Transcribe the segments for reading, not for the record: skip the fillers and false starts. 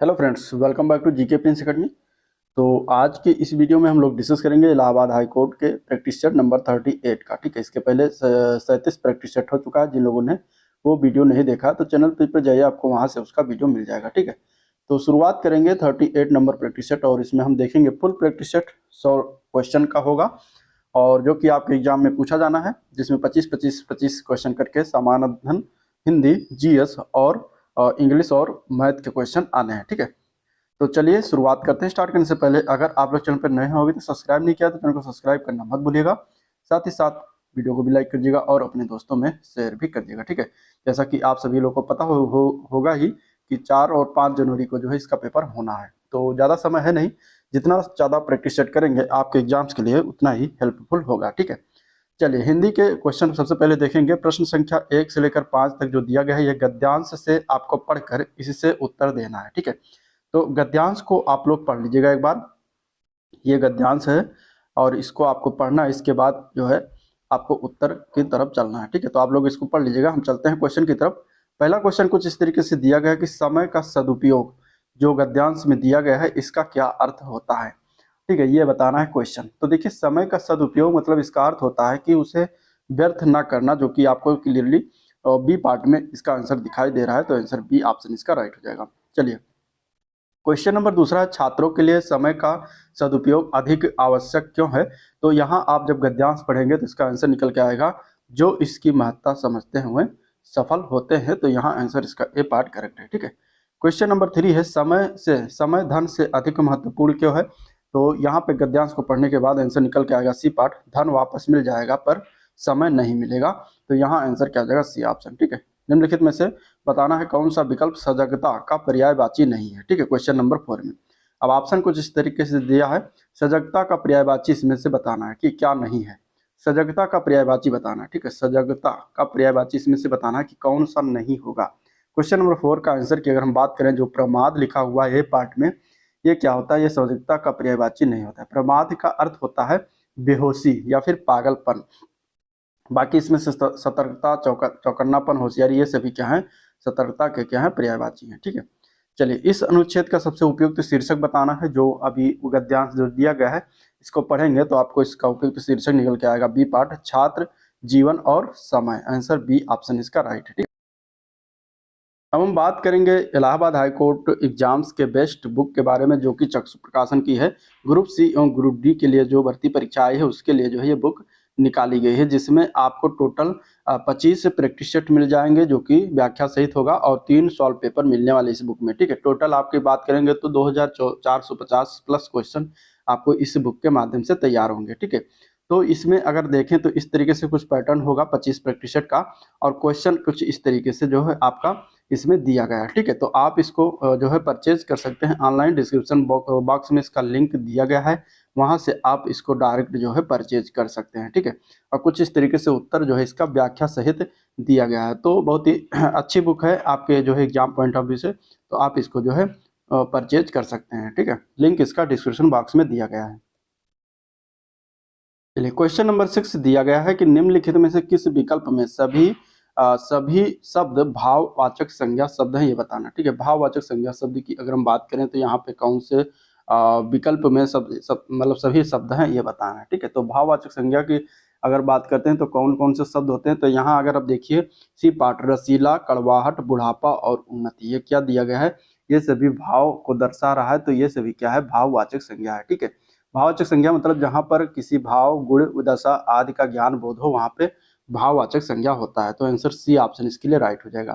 Hello friends, welcome back to GK Prince Academy. तो आज के इस वीडियो में हम लोग डिस्कस करेंगे इलाहाबाद हाई कोर्ट के प्रैक्टिस सेट नंबर 38 का। ठीक है, इसके पहले 37 प्रैक्टिस सेट हो चुका है। जिन लोगों ने वो वीडियो नहीं देखा तो चैनल पर जाइए, आपको वहां से उसका वीडियो मिल जाएगा। ठीक है, तो शुरुआत करेंगे 38 नंबर प्रैक्टिस सेट और इसमें हम देखेंगे फुल प्रैक्टिस सेट 100 क्वेश्चन का होगा और जो कि आपके एग्जाम में पूछा जाना है, जिसमें 25-25-25 क्वेश्चन करके सामान्य अध्ययन, हिंदी, जीएस और इंग्लिश और मैथ के क्वेश्चन आने हैं। ठीक है, तो चलिए शुरुआत करते हैं। स्टार्ट करने से पहले अगर आप लोग चैनल पर नए हो अभी तो सब्सक्राइब नहीं किया तो चैनल को सब्सक्राइब करना मत भूलिएगा। साथ ही साथ वीडियो को भी लाइक करिएगा और अपने दोस्तों में शेयर भी करिएगा। ठीक है, जैसा कि आप सभी लोगों को पता होगा ही कि 4 और 5 जनवरी को जो है इसका पेपर होना है, तो ज़्यादा समय है नहीं। जितना ज़्यादा प्रैक्टिस सेट करेंगे आपके एग्जाम्स के लिए उतना ही हेल्पफुल होगा। ठीक है, चलिए हिंदी के क्वेश्चन सबसे पहले देखेंगे। प्रश्न संख्या 1 से लेकर 5 तक जो दिया गया है, यह गद्यांश से आपको पढ़कर इससे उत्तर देना है। ठीक है, तो गद्यांश को आप लोग पढ़ लीजिएगा एक बार। ये गद्यांश है और इसको आपको पढ़ना है, इसके बाद जो है आपको उत्तर की तरफ चलना है। ठीक है, तो आप लोग इसको पढ़ लीजिएगा। हम चलते हैं क्वेश्चन की तरफ। पहला क्वेश्चन कुछ इस तरीके से दिया गया है कि समय का सदुपयोग जो गद्यांश में दिया गया है इसका क्या अर्थ होता है। ठीक है, ये बताना है क्वेश्चन। तो देखिए, समय का सदुपयोग मतलब इसका अर्थ होता है कि उसे व्यर्थ ना करना, जो कि आपको क्लियरली बी पार्ट में इसका आंसर दिखाई दे रहा है, तो आंसर बी ऑप्शन इसका राइट हो जाएगा। चलिए क्वेश्चन नंबर दूसरा है, छात्रों के लिए समय का सदुपयोग अधिक आवश्यक क्यों है। तो यहाँ आप जब गद्यांश पढ़ेंगे तो इसका आंसर निकल के आएगा, जो इसकी महत्ता समझते हुए सफल होते हैं। तो यहाँ आंसर इसका ए पार्ट करेक्ट है। ठीक है, क्वेश्चन नंबर 3 है, समय धन से अधिक महत्वपूर्ण क्यों है। तो यहाँ पे गद्यांश को पढ़ने के बाद आंसर निकल के आएगा सी पार्ट, धन वापस मिल जाएगा पर समय नहीं मिलेगा। तो यहाँ आंसर क्या आ जाएगा, सी ऑप्शन। ठीक है, निम्नलिखित में से बताना है कौन सा विकल्प सजगता का पर्यायवाची नहीं है। ठीक है, क्वेश्चन नंबर 4 में अब ऑप्शन कुछ इस तरीके से दिया है, सजगता का पर्यायवाची इसमें से बताना है कि क्या नहीं है। सजगता का पर्यायवाची बताना है। ठीक है, सजगता का पर्यायवाची इसमें से बताना है कि कौन सा नहीं होगा। क्वेश्चन नंबर 4 का आंसर की अगर हम बात करें, जो प्रमाद लिखा हुआ है पार्ट में, ये क्या होता है, ये सजगता का पर्यायवाची नहीं होता है। प्रमाद का अर्थ होता है बेहोशी या फिर पागलपन। बाकी इसमें से सतर्कता, चौकन्नापन, होशियारी, ये सभी क्या है, सतर्कता के क्या है, पर्यायवाची है। ठीक है, चलिए इस अनुच्छेद का सबसे उपयुक्त शीर्षक बताना है। जो अभी गद्यांश जो दिया गया है इसको पढ़ेंगे तो आपको इसका उपयुक्त शीर्षक निकल के आएगा, बी पार्ट, छात्र जीवन और समय। आंसर बी ऑप्शन इसका राइट है। ठीक, अब हम बात करेंगे इलाहाबाद हाई कोर्ट एग्जाम्स के बेस्ट बुक के बारे में, जो कि चक्षु प्रकाशन की है। ग्रुप सी एवं ग्रुप डी के लिए जो भर्ती परीक्षा आई है उसके लिए जो है ये बुक निकाली गई है, जिसमें आपको टोटल 25 प्रैक्टिस सेट मिल जाएंगे, जो कि व्याख्या सहित होगा, और 3 सॉल्व पेपर मिलने वाले इस बुक में। ठीक है, टोटल आपकी बात करेंगे तो 2450 प्लस क्वेश्चन आपको इस बुक के माध्यम से तैयार होंगे। ठीक है, तो इसमें अगर देखें तो इस तरीके से कुछ पैटर्न होगा 25 प्रैक्टिस सेट का, और क्वेश्चन कुछ इस तरीके से जो है आपका इसमें दिया गया है। ठीक है, तो आप इसको जो है परचेज कर सकते हैं ऑनलाइन। डिस्क्रिप्शन बॉक्स में इसका लिंक दिया गया है, वहां से आप इसको डायरेक्ट जो है परचेज कर सकते हैं। ठीक है, और कुछ इस तरीके से उत्तर जो है इसका व्याख्या सहित दिया गया है। तो बहुत ही अच्छी बुक है आपके जो है एग्जाम पॉइंट ऑफ व्यू से, तो आप इसको जो है परचेज कर सकते हैं। ठीक है, लिंक इसका डिस्क्रिप्शन बॉक्स में दिया गया है। चलिए क्वेश्चन नंबर 6 दिया गया है कि निम्नलिखित में से किस विकल्प में सभी शब्द भाववाचक संज्ञा शब्द हैं, ये बताना। ठीक है, भाववाचक संज्ञा शब्द की अगर हम बात करें तो यहाँ पे कौन से विकल्प में मतलब सभी शब्द हैं, ये बताना है। ठीक है, तो भाववाचक संज्ञा की अगर बात करते हैं तो कौन कौन से शब्द होते हैं, तो यहाँ अगर आप देखिए सी पार्ट, रसीला, कड़वाहट, बुढ़ापा और उन्नति, ये क्या दिया गया है, ये सभी भाव को दर्शा रहा है, तो ये सभी क्या है, भाववाचक संज्ञा है। ठीक है, भाववाचक संज्ञा मतलब जहां पर किसी भाव, गुण, दशा आदि का ज्ञान बोध हो, वहां पे भाववाचक संज्ञा होता है। तो आंसर सी ऑप्शन इसके लिए राइट हो जाएगा।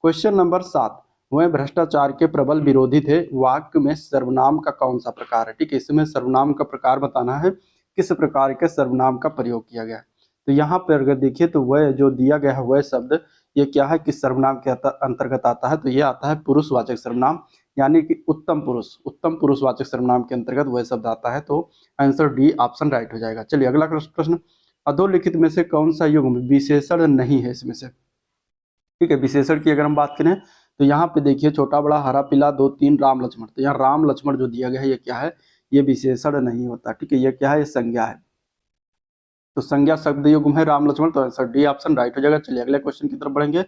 क्वेश्चन नंबर 7, वह भ्रष्टाचार के प्रबल विरोधी थे, वाक्य में सर्वनाम का कौन सा प्रकार है। ठीक है, इसमें सर्वनाम का प्रकार बताना है, किस प्रकार के सर्वनाम का प्रयोग किया गया है। तो यहाँ पर अगर देखिए तो वह जो दिया गया है वह शब्द, ये क्या है, किस सर्वनाम के अंतर्गत आता है, तो ये आता है पुरुषवाचक सर्वनाम, यानी कि उत्तम पुरुषवाचक सर्वनाम के अंतर्गत वह शब्द आता है। तो आंसर डी ऑप्शन राइट हो जाएगा। चलिए अगला प्रश्न, अधोलिखित में से कौन सा युग्म विशेषण नहीं है इसमें से। ठीक है, विशेषण की अगर हम बात करें तो यहाँ पे देखिए, छोटा बड़ा, हरा पीला, 2 3, राम लक्ष्मण। तो यहाँ राम लक्ष्मण जो दिया गया है ये क्या है, ये विशेषण नहीं होता। ठीक है, ये क्या है, ये संज्ञा है। तो संज्ञा शब्द युग्म है राम लक्ष्मण, तो आंसर डी ऑप्शन राइट हो जाएगा। चलिए अगले क्वेश्चन की तरफ बढ़ेंगे।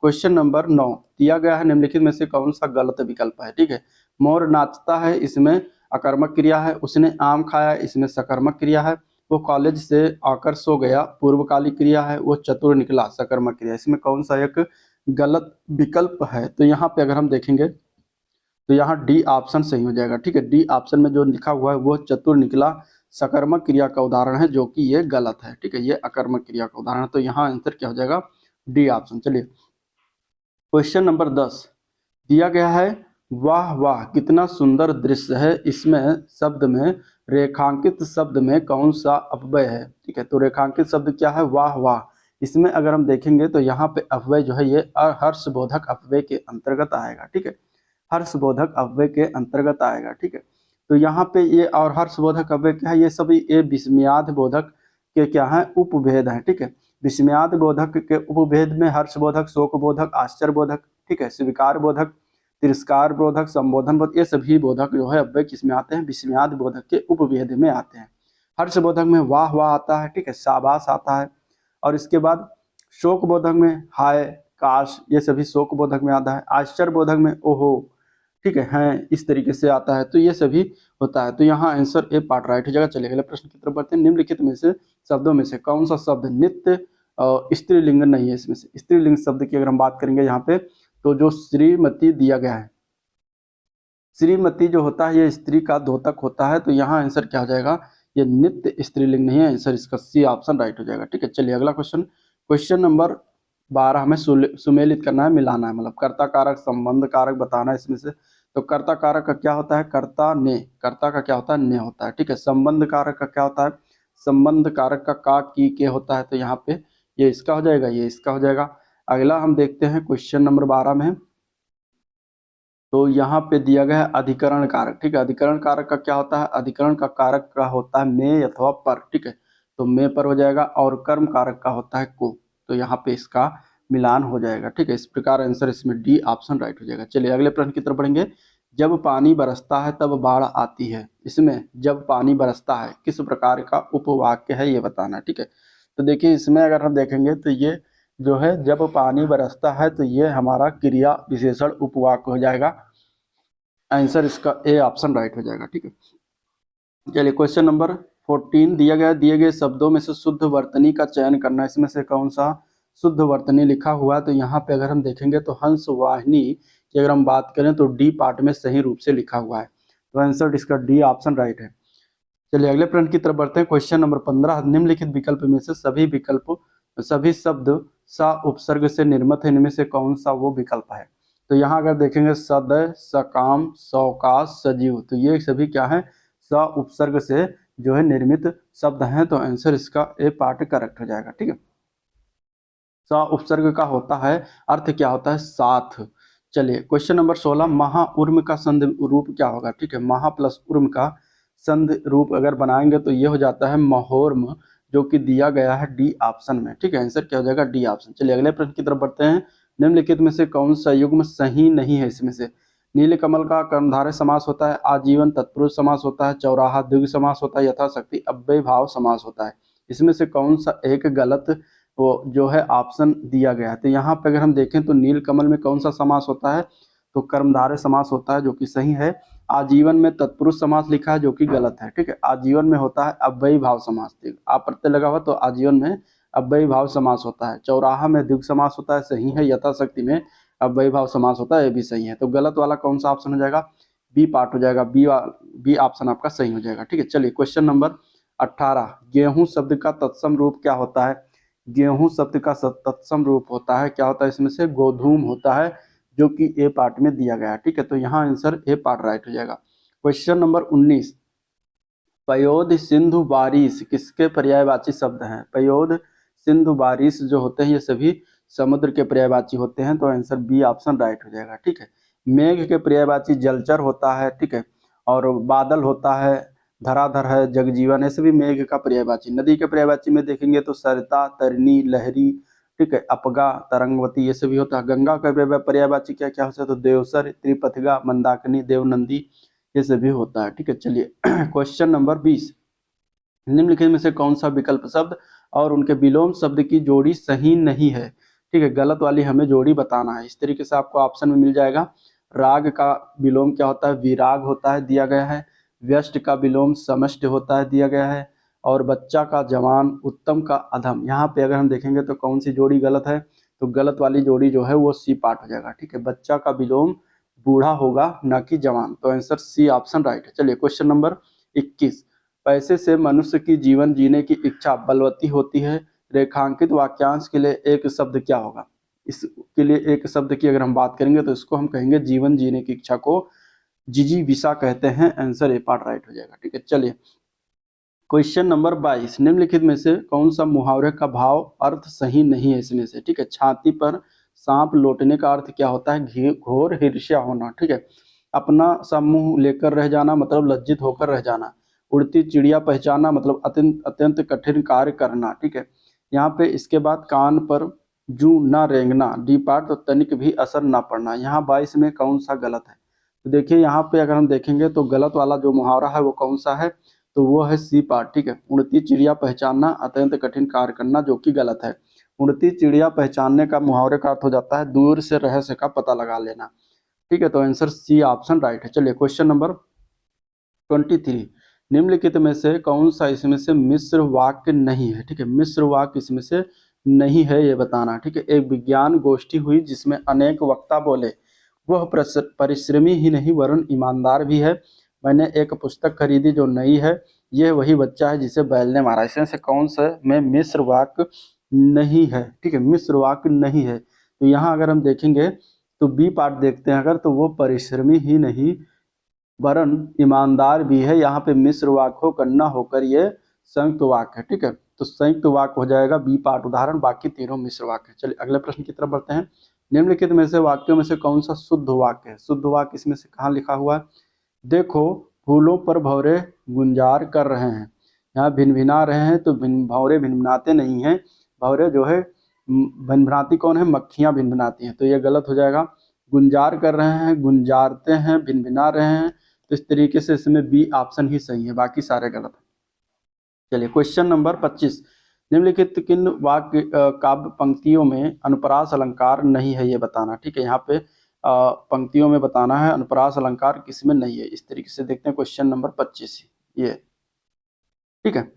क्वेश्चन नंबर 9 दिया गया है निम्नलिखित में से कौन सा गलत विकल्प है। ठीक है, मोर नाचता है, इसमें अकर्मक क्रिया है। उसने आम खाया, इसमें सकर्मक क्रिया है। वो कॉलेज से आकर सो गया, पूर्वकालिक क्रिया है। वो चतुर निकला, सकर्मक क्रिया। इसमें कौन सा एक गलत विकल्प है? तो यहाँ पे अगर हम देखेंगे तो यहाँ डी ऑप्शन सही हो जाएगा। ठीक है, डी ऑप्शन में जो लिखा हुआ है वो चतुर निकला सकर्मक क्रिया का उदाहरण है, जो कि ये गलत है। ठीक है, ये अकर्मक क्रिया का उदाहरण है। तो यहाँ आंसर क्या हो जाएगा? D option. चलिए क्वेश्चन नंबर 10 दिया गया है, वाह वाह कितना सुंदर दृश्य है, इसमें शब्द में रेखांकित शब्द में कौन सा अपव्यय है? ठीक है, तो रेखांकित शब्द क्या है? वाह वाह। इसमें अगर हम देखेंगे तो यहाँ पे अपव्यय जो है ये हर्षबोधक अपव्यय के अंतर्गत आएगा। ठीक है, हर्षबोधक अपव्यय के अंतर्गत आएगा। ठीक है, तो यहाँ पे ये और हर्षबोधक अपव्यय क्या है? ये सभी ये विस्मयाद बोधक के क्या है? उपभेद है। ठीक है, विस्मयाद बोधक के उपभेद में हर्षबोधक, शोक बोधक, आश्चर्य बोधक, ठीक है, स्वीकार बोधक, तिरस्कार बोधक, संबोधन बोधक, ये सभी बोधक जो है अव्यय किसमें आते हैं? विस्मयाद बोधक के उपभेद में आते हैं। हर्ष बोधक में वाह वाह आता है। ठीक है, शाबाश आता है। और इसके बाद शोक बोधक में हाय, काश, ये सभी शोक बोधक में आता है। आश्चर्य बोधक में ओहो, ठीक है, हैं, इस तरीके से आता है। तो ये सभी होता है। तो यहाँ आंसर ए पार्ट राइट हो जाएगा। चलिए अगले प्रश्न की तरफ बढ़ते हैं। निम्नलिखित में से शब्दों में से कौन सा शब्द नित्य स्त्रीलिंग नहीं है? इसमें से स्त्रीलिंग शब्द की अगर हम बात करेंगे यहाँ पे, तो जो श्रीमती दिया गया है, श्रीमती जो होता है ये स्त्री का द्योतक होता है। तो यहाँ आंसर क्या हो जाएगा? ये नित्य स्त्रीलिंग नहीं है। आंसर इसका सी ऑप्शन राइट हो जाएगा। ठीक है, चलिए अगला क्वेश्चन, क्वेश्चन नंबर 12 हमें सुमेलित करना है, मिलाना है, मतलब कर्ता कारक संबंध कारक बताना है इसमें से। तो कर्ता कारक का क्या होता है? कर्ता ने, कर्ता का क्या होता है? ने होता है। ठीक है, संबंध कारक का क्या होता है? संबंध कारक का की के होता है। तो यहाँ पे ये इसका हो जाएगा, ये इसका हो जाएगा। अगला हम देखते हैं क्वेश्चन नंबर 12 में, तो यहाँ पे दिया गया है अधिकरण कारक। ठीक है, अधिकरण कारक का क्या होता है? अधिकरण का कारक का होता है में अथवा पर। ठीक है, तो में पर हो जाएगा। और कर्म कारक का होता है को। तो यहाँ पे इसका मिलान हो जाएगा। ठीक है, इस प्रकार आंसर इसमें डी ऑप्शन राइट हो जाएगा। चलिए अगले प्रश्न की तरफ बढ़ेंगे। जब पानी बरसता है तब बाढ़ आती है, इसमें जब पानी बरसता है किस प्रकार का उपवाक्य है ये बताना है। ठीक है, तो देखिए इसमें अगर हम देखेंगे तो ये जो है जब पानी बरसता है, तो ये हमारा क्रिया विशेषण उपवाक्य हो जाएगा। आंसर इसका ए ऑप्शन राइट हो जाएगा। ठीक है, चलिए क्वेश्चन नंबर 14 दिए गए शब्दों में से शुद्ध वर्तनी का चयन करना। इसमें से कौन सा शुद्ध वर्तनी लिखा हुआ है? तो यहाँ पे अगर हम देखेंगे तो हंस वाहिनी की अगर हम बात करें तो डी पार्ट में सही रूप से लिखा हुआ है। तो आंसर इसका डी ऑप्शन राइट है। चलिए अगले प्रश्न की तरफ बढ़ते हैं। क्वेश्चन नंबर 15 निम्नलिखित विकल्प में से सभी शब्द सा उपसर्ग से निर्मित है, इनमें से कौन सा वो विकल्प है? तो यहाँ अगर देखेंगे सदय, सकाम, सौकाश, सजीव, तो ये सभी क्या है? स उपसर्ग से जो है निर्मित शब्द हैं। तो आंसर इसका ए पार्ट करेक्ट हो जाएगा। ठीक है, स उपसर्ग का होता है अर्थ क्या होता है? साथ। चलिए क्वेश्चन नंबर 16 महा उर्म का संधि रूप क्या होगा? ठीक है, महा प्लस उर्म का संधि रूप अगर बनाएंगे तो ये हो जाता है महोर्म, जो कि दिया गया है डी ऑप्शन में। ठीक है, आंसर क्या हो जाएगा? D option. चलिए अगले प्रश्न की तरफ बढ़ते हैं। निम्नलिखित में से कौन सा युग्म सही नहीं है? इसमें से नील कमल का कर्मधारय समास होता है, आजीवन तत्पुरुष समास होता है, चौराहा द्विगु समास होता है, यथाशक्ति अव्यय भाव समास होता है। इसमें से कौन सा एक गलत वो जो है ऑप्शन दिया गया है? तो यहाँ पे अगर हम देखें तो नील कमल में कौन सा समास होता है? तो कर्मधारय समास होता है, जो कि सही है। आजीवन में तत्पुरुष समास लिखा है, जो कि गलत है। ठीक है, आजीवन में होता है अव्ययी भाव समास। आप प्रत्यय लगा हुआ तो आजीवन में अव्ययी भाव समास होता है। चौराहा में द्विगु समास होता है, सही है। यथाशक्ति में अव्ययी भाव समास होता है, ये भी सही है। तो गलत वाला कौन सा ऑप्शन हो जाएगा? बी पार्ट हो जाएगा। बी ऑप्शन आपका सही हो जाएगा। ठीक है, चलिए क्वेश्चन नंबर 18 गेहूं शब्द का तत्सम रूप क्या होता है? गेहूं शब्द का तत्सम रूप होता है क्या होता है? इसमें से गोधूम होता है, जो कि ए पार्ट में दिया गया है। ठीक है, तो यहाँ आंसर ए पार्ट राइट हो जाएगा। क्वेश्चन नंबर 19 पयोध, सिंधु, बारिश किसके पर्यायवाची शब्द हैं? पयोध, सिंधु, बारिश जो होते हैं ये सभी समुद्र के पर्यायवाची होते हैं। तो आंसर बी ऑप्शन राइट हो जाएगा। ठीक है, मेघ के पर्यायवाची जलचर होता है। ठीक है, और बादल होता है, धराधर है, जगजीवन, ऐसे भी मेघ का पर्यायवाची। नदी के पर्यायवाची में देखेंगे तो सरिता, तरिणी, लहरी, ठीक है, अपगा, तरंगवती, ये सभी होता है। गंगा का पर्यायवाची क्या क्या होता है? तो देवसर, त्रिपथगा, मंदाकिनी, देवनंदी, ये सभी होता है। ठीक है, चलिए क्वेश्चन नंबर 20 निम्नलिखित में से कौन सा विकल्प शब्द और उनके विलोम शब्द की जोड़ी सही नहीं है? ठीक है, गलत वाली हमें जोड़ी बताना है। इस तरीके से आपको ऑप्शन में मिल जाएगा। राग का विलोम क्या होता है, विराग होता है, दिया गया है। व्यष्टि का विलोम समष्टि होता है, दिया गया है। और बच्चा का जवान, उत्तम का अधम। यहाँ पे अगर हम देखेंगे तो कौन सी जोड़ी गलत है, तो गलत वाली जोड़ी जो है वो सी पार्ट हो जाएगा। ठीक है, बच्चा का विलोम बूढ़ा होगा, न कि जवान। तो आंसर सी ऑप्शन राइट है। चलिए क्वेश्चन नंबर 21। पैसे से मनुष्य की जीवन जीने की इच्छा बलवती होती है। रेखांकित वाक्यांश के लिए एक शब्द क्या होगा। इसके लिए एक शब्द की अगर हम बात करेंगे तो इसको हम कहेंगे जीवन जीने की इच्छा को जिजीविषा कहते हैं। आंसर ए पार्ट राइट हो जाएगा। ठीक है, चलिए क्वेश्चन नंबर 22। निम्नलिखित में से कौन सा मुहावरे का भाव अर्थ सही नहीं है इसमें से। ठीक है, छाती पर सांप लौटने का अर्थ क्या होता है, घोर ईर्ष्या होना। ठीक है, अपना सा मुंह लेकर रह जाना मतलब लज्जित होकर रह जाना। उड़ती चिड़िया पहचाना मतलब अत्यंत अत्यंत कठिन कार्य करना। ठीक है, यहाँ पे इसके बाद कान पर जू न रेंगना, डी पार्ट, तो तनिक भी असर न पड़ना। यहाँ 22 में कौन सा गलत है, तो देखिए यहाँ पे अगर हम देखेंगे तो गलत वाला जो मुहावरा है वो कौन सा है, तो वो है सी पार्ट। ठीक है, उड़ती चिड़िया पहचानना अत्यंत कठिन कार्य करना, जो कि गलत है। उड़ती चिड़िया पहचानने का मुहावरे का अर्थ हो जाता है दूर से रहस्य का पता लगा लेना। ठीक है, तो आंसर सी ऑप्शन राइट है। चलिए क्वेश्चन नंबर 23। निम्नलिखित में से कौन सा इसमें से मिश्र वाक्य नहीं है। ठीक है, मिश्र वाक्य इसमें से नहीं है ये बताना। ठीक है, एक विज्ञान गोष्ठी हुई जिसमें अनेक वक्ता बोले, वह परिश्रमी ही नहीं वरुण ईमानदार भी है। मैंने एक पुस्तक खरीदी जो नई है, यह वही बच्चा है जिसे बैल ने मारा। इसमें से कौन सा में मिश्र वाक्य नहीं है। ठीक है, मिश्र वाक्य नहीं है, तो यहाँ अगर हम देखेंगे तो बी पार्ट देखते हैं अगर, तो वो परिश्रमी ही नहीं वरन ईमानदार भी है। यहाँ पे मिश्र वाक्य हो करना होकर ये संयुक्त वाक्य है। ठीक है, तो संयुक्त वाक्य हो जाएगा बी पार्ट उदाहरण, बाकी तीनों मिश्र वाक्य है। चलिए अगले प्रश्न की तरफ बढ़ते हैं। निम्नलिखित में से वाक्यों में से कौन सा शुद्ध वाक्य है। शुद्ध वाक्य इसमें से कहाँ लिखा हुआ है, देखो फूलों पर भौरे गुंजार कर रहे हैं। यहाँ भिनभिना रहे हैं, तो भौरे भिनभिनाते नहीं हैं। भौरे जो है भिनभिनाती कौन है, मक्खियाँ भिनभिनाती हैं, तो ये गलत हो जाएगा। गुंजार कर रहे हैं, गुंजारते हैं, भिनभिना रहे हैं, तो इस तरीके से इसमें बी ऑप्शन ही सही है, बाकी सारे गलत है। चलिए क्वेश्चन नंबर 25। निम्नलिखित किन वाक्य काव्य पंक्तियों में अनुप्रास अलंकार नहीं है ये बताना। ठीक है, यहाँ पे पंक्तियों में बताना है अनुप्रास अलंकार किसमें नहीं है। इस तरीके से देखते हैं क्वेश्चन नंबर 25 ये। ठीक है,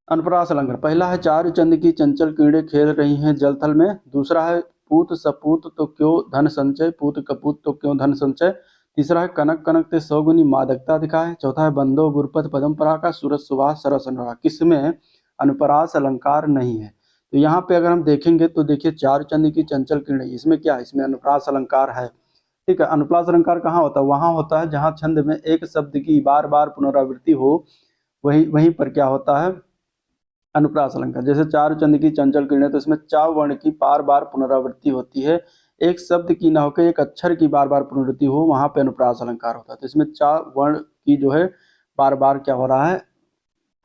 अनुप्रास अलंकार पहला है चारु चंद की चंचल कीड़े खेल रही हैं जल थल में। दूसरा है पूत सपूत तो क्यों धन संचय, पूत कपूत तो क्यों धन संचय। तीसरा है कनक कनक ते सौगुनी मादकता दिखाए। चौथा है बंदो गुरपत पदमपरा का सूरज सुभाष सरस अनुराग। किसमें अनुप्रास अलंकार नहीं है, तो यहाँ पे अगर हम देखेंगे तो देखिए चारु चंद की चंचल किरणें, इसमें क्या है, इसमें अनुप्रास अलंकार है। ठीक है, अनुप्रास अलंकार कहाँ होता है, वहां होता है जहाँ छंद में एक शब्द की बार बार पुनरावृत्ति हो, वहीं पर क्या होता है अनुप्रास अलंकार। जैसे चारु चंद की चंचल किरणें, तो इसमें चा वर्ण की बार बार पुनरावृत्ति होती है, एक शब्द की ना होकर एक अक्षर की बार बार पुनरावृत्ति हो, वहां पे अनुप्रास अलंकार होता है। तो इसमें चा वर्ण की जो है बार बार क्या हो रहा है,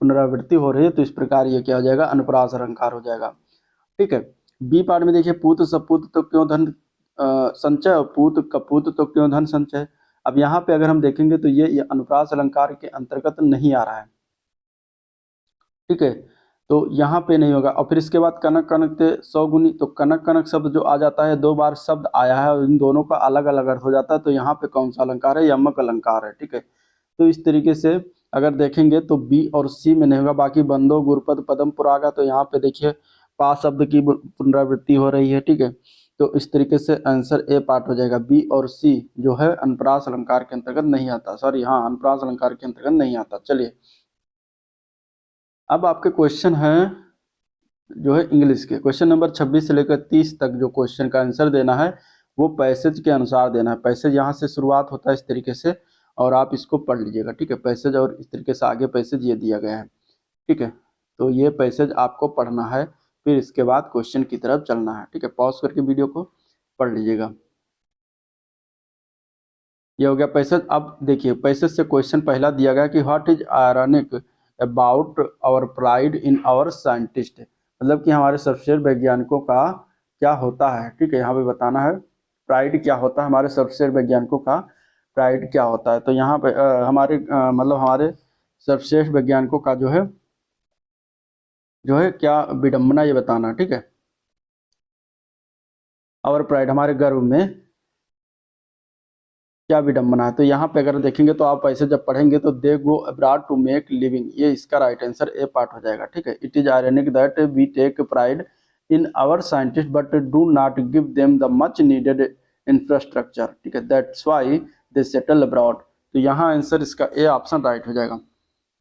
पुनरावृत्ति हो रही है, तो इस प्रकार ये क्या हो जाएगा, अनुप्रास अलंकार हो जाएगा। ठीक है, बी पार्ट में देखिए पूत सपूत तो क्यों धन संचय और पूत कपूत तो क्यों धन संचय। अब यहाँ पे अगर हम देखेंगे तो ये अनुप्रास अलंकार के अंतर्गत नहीं आ रहा है। ठीक है, तो यहाँ पे नहीं होगा। और फिर इसके बाद कनक कनक ते सौगुनी, तो कनक कनक शब्द जो आ जाता है, दो बार शब्द आया है और इन दोनों का अलग अलग अर्थ हो जाता है, तो यहाँ पे कौन सा अलंकार है, यमक अलंकार है। ठीक है, तो इस तरीके से अगर देखेंगे तो बी और सी में नहीं होगा। बाकी बंदो गुरपद पदम पुरागा, तो यहाँ पे देखिए पा शब्द की पुनरावृत्ति हो रही है। ठीक है, तो इस तरीके से आंसर ए पार्ट हो जाएगा। बी और सी जो है अनुप्रास अलंकार के अंतर्गत नहीं आता, सॉरी हाँ अनुप्रास अलंकार के अंतर्गत नहीं आता। चलिए अब आपके क्वेश्चन है जो है इंग्लिश के, क्वेश्चन नंबर 26 से लेकर 30 तक जो क्वेश्चन का आंसर देना है वो पैसेज के अनुसार देना है। पैसेज यहाँ से शुरुआत होता है इस तरीके से, और आप इसको पढ़ लीजिएगा। ठीक है, पैसेज और इस तरीके से आगे पैसेज ये दिया गया है। ठीक है, तो ये पैसेज आपको पढ़ना है, फिर इसके बाद क्वेश्चन की तरफ चलना है। ठीक है, पॉज करके वीडियो को पढ़ लीजिएगा। ये हो गया पैसेज। अब देखिए पैसेज से क्वेश्चन पहला दिया गया कि what is ironic about our pride in our scientist, मतलब कि हमारे सर्वश्रेष्ठ वैज्ञानिकों का क्या होता है। ठीक है, यहाँ पे बताना है प्राइड क्या होता है, हमारे सर्वश्रेष्ठ वैज्ञानिकों का प्राइड क्या होता है। तो यहाँ पे मतलब हमारे सर्वश्रेष्ठ वैज्ञानिकों का जो है क्या विडंबना, ये बताना। ठीक है, आवर प्राइड, हमारे गर्व में क्या विडम्बना है। तो यहाँ पे अगर देखेंगे तो आप ऐसे जब पढ़ेंगे तो they go abroad to make living, ये इसका राइट आंसर ए पार्ट हो जाएगा। ठीक है, it is ironic that we take pride in our scientist but do not give them the much needed infrastructure. ठीक है, that's why they settle abroad. तो यहाँ आंसर इसका ए ऑप्शन राइट हो जाएगा।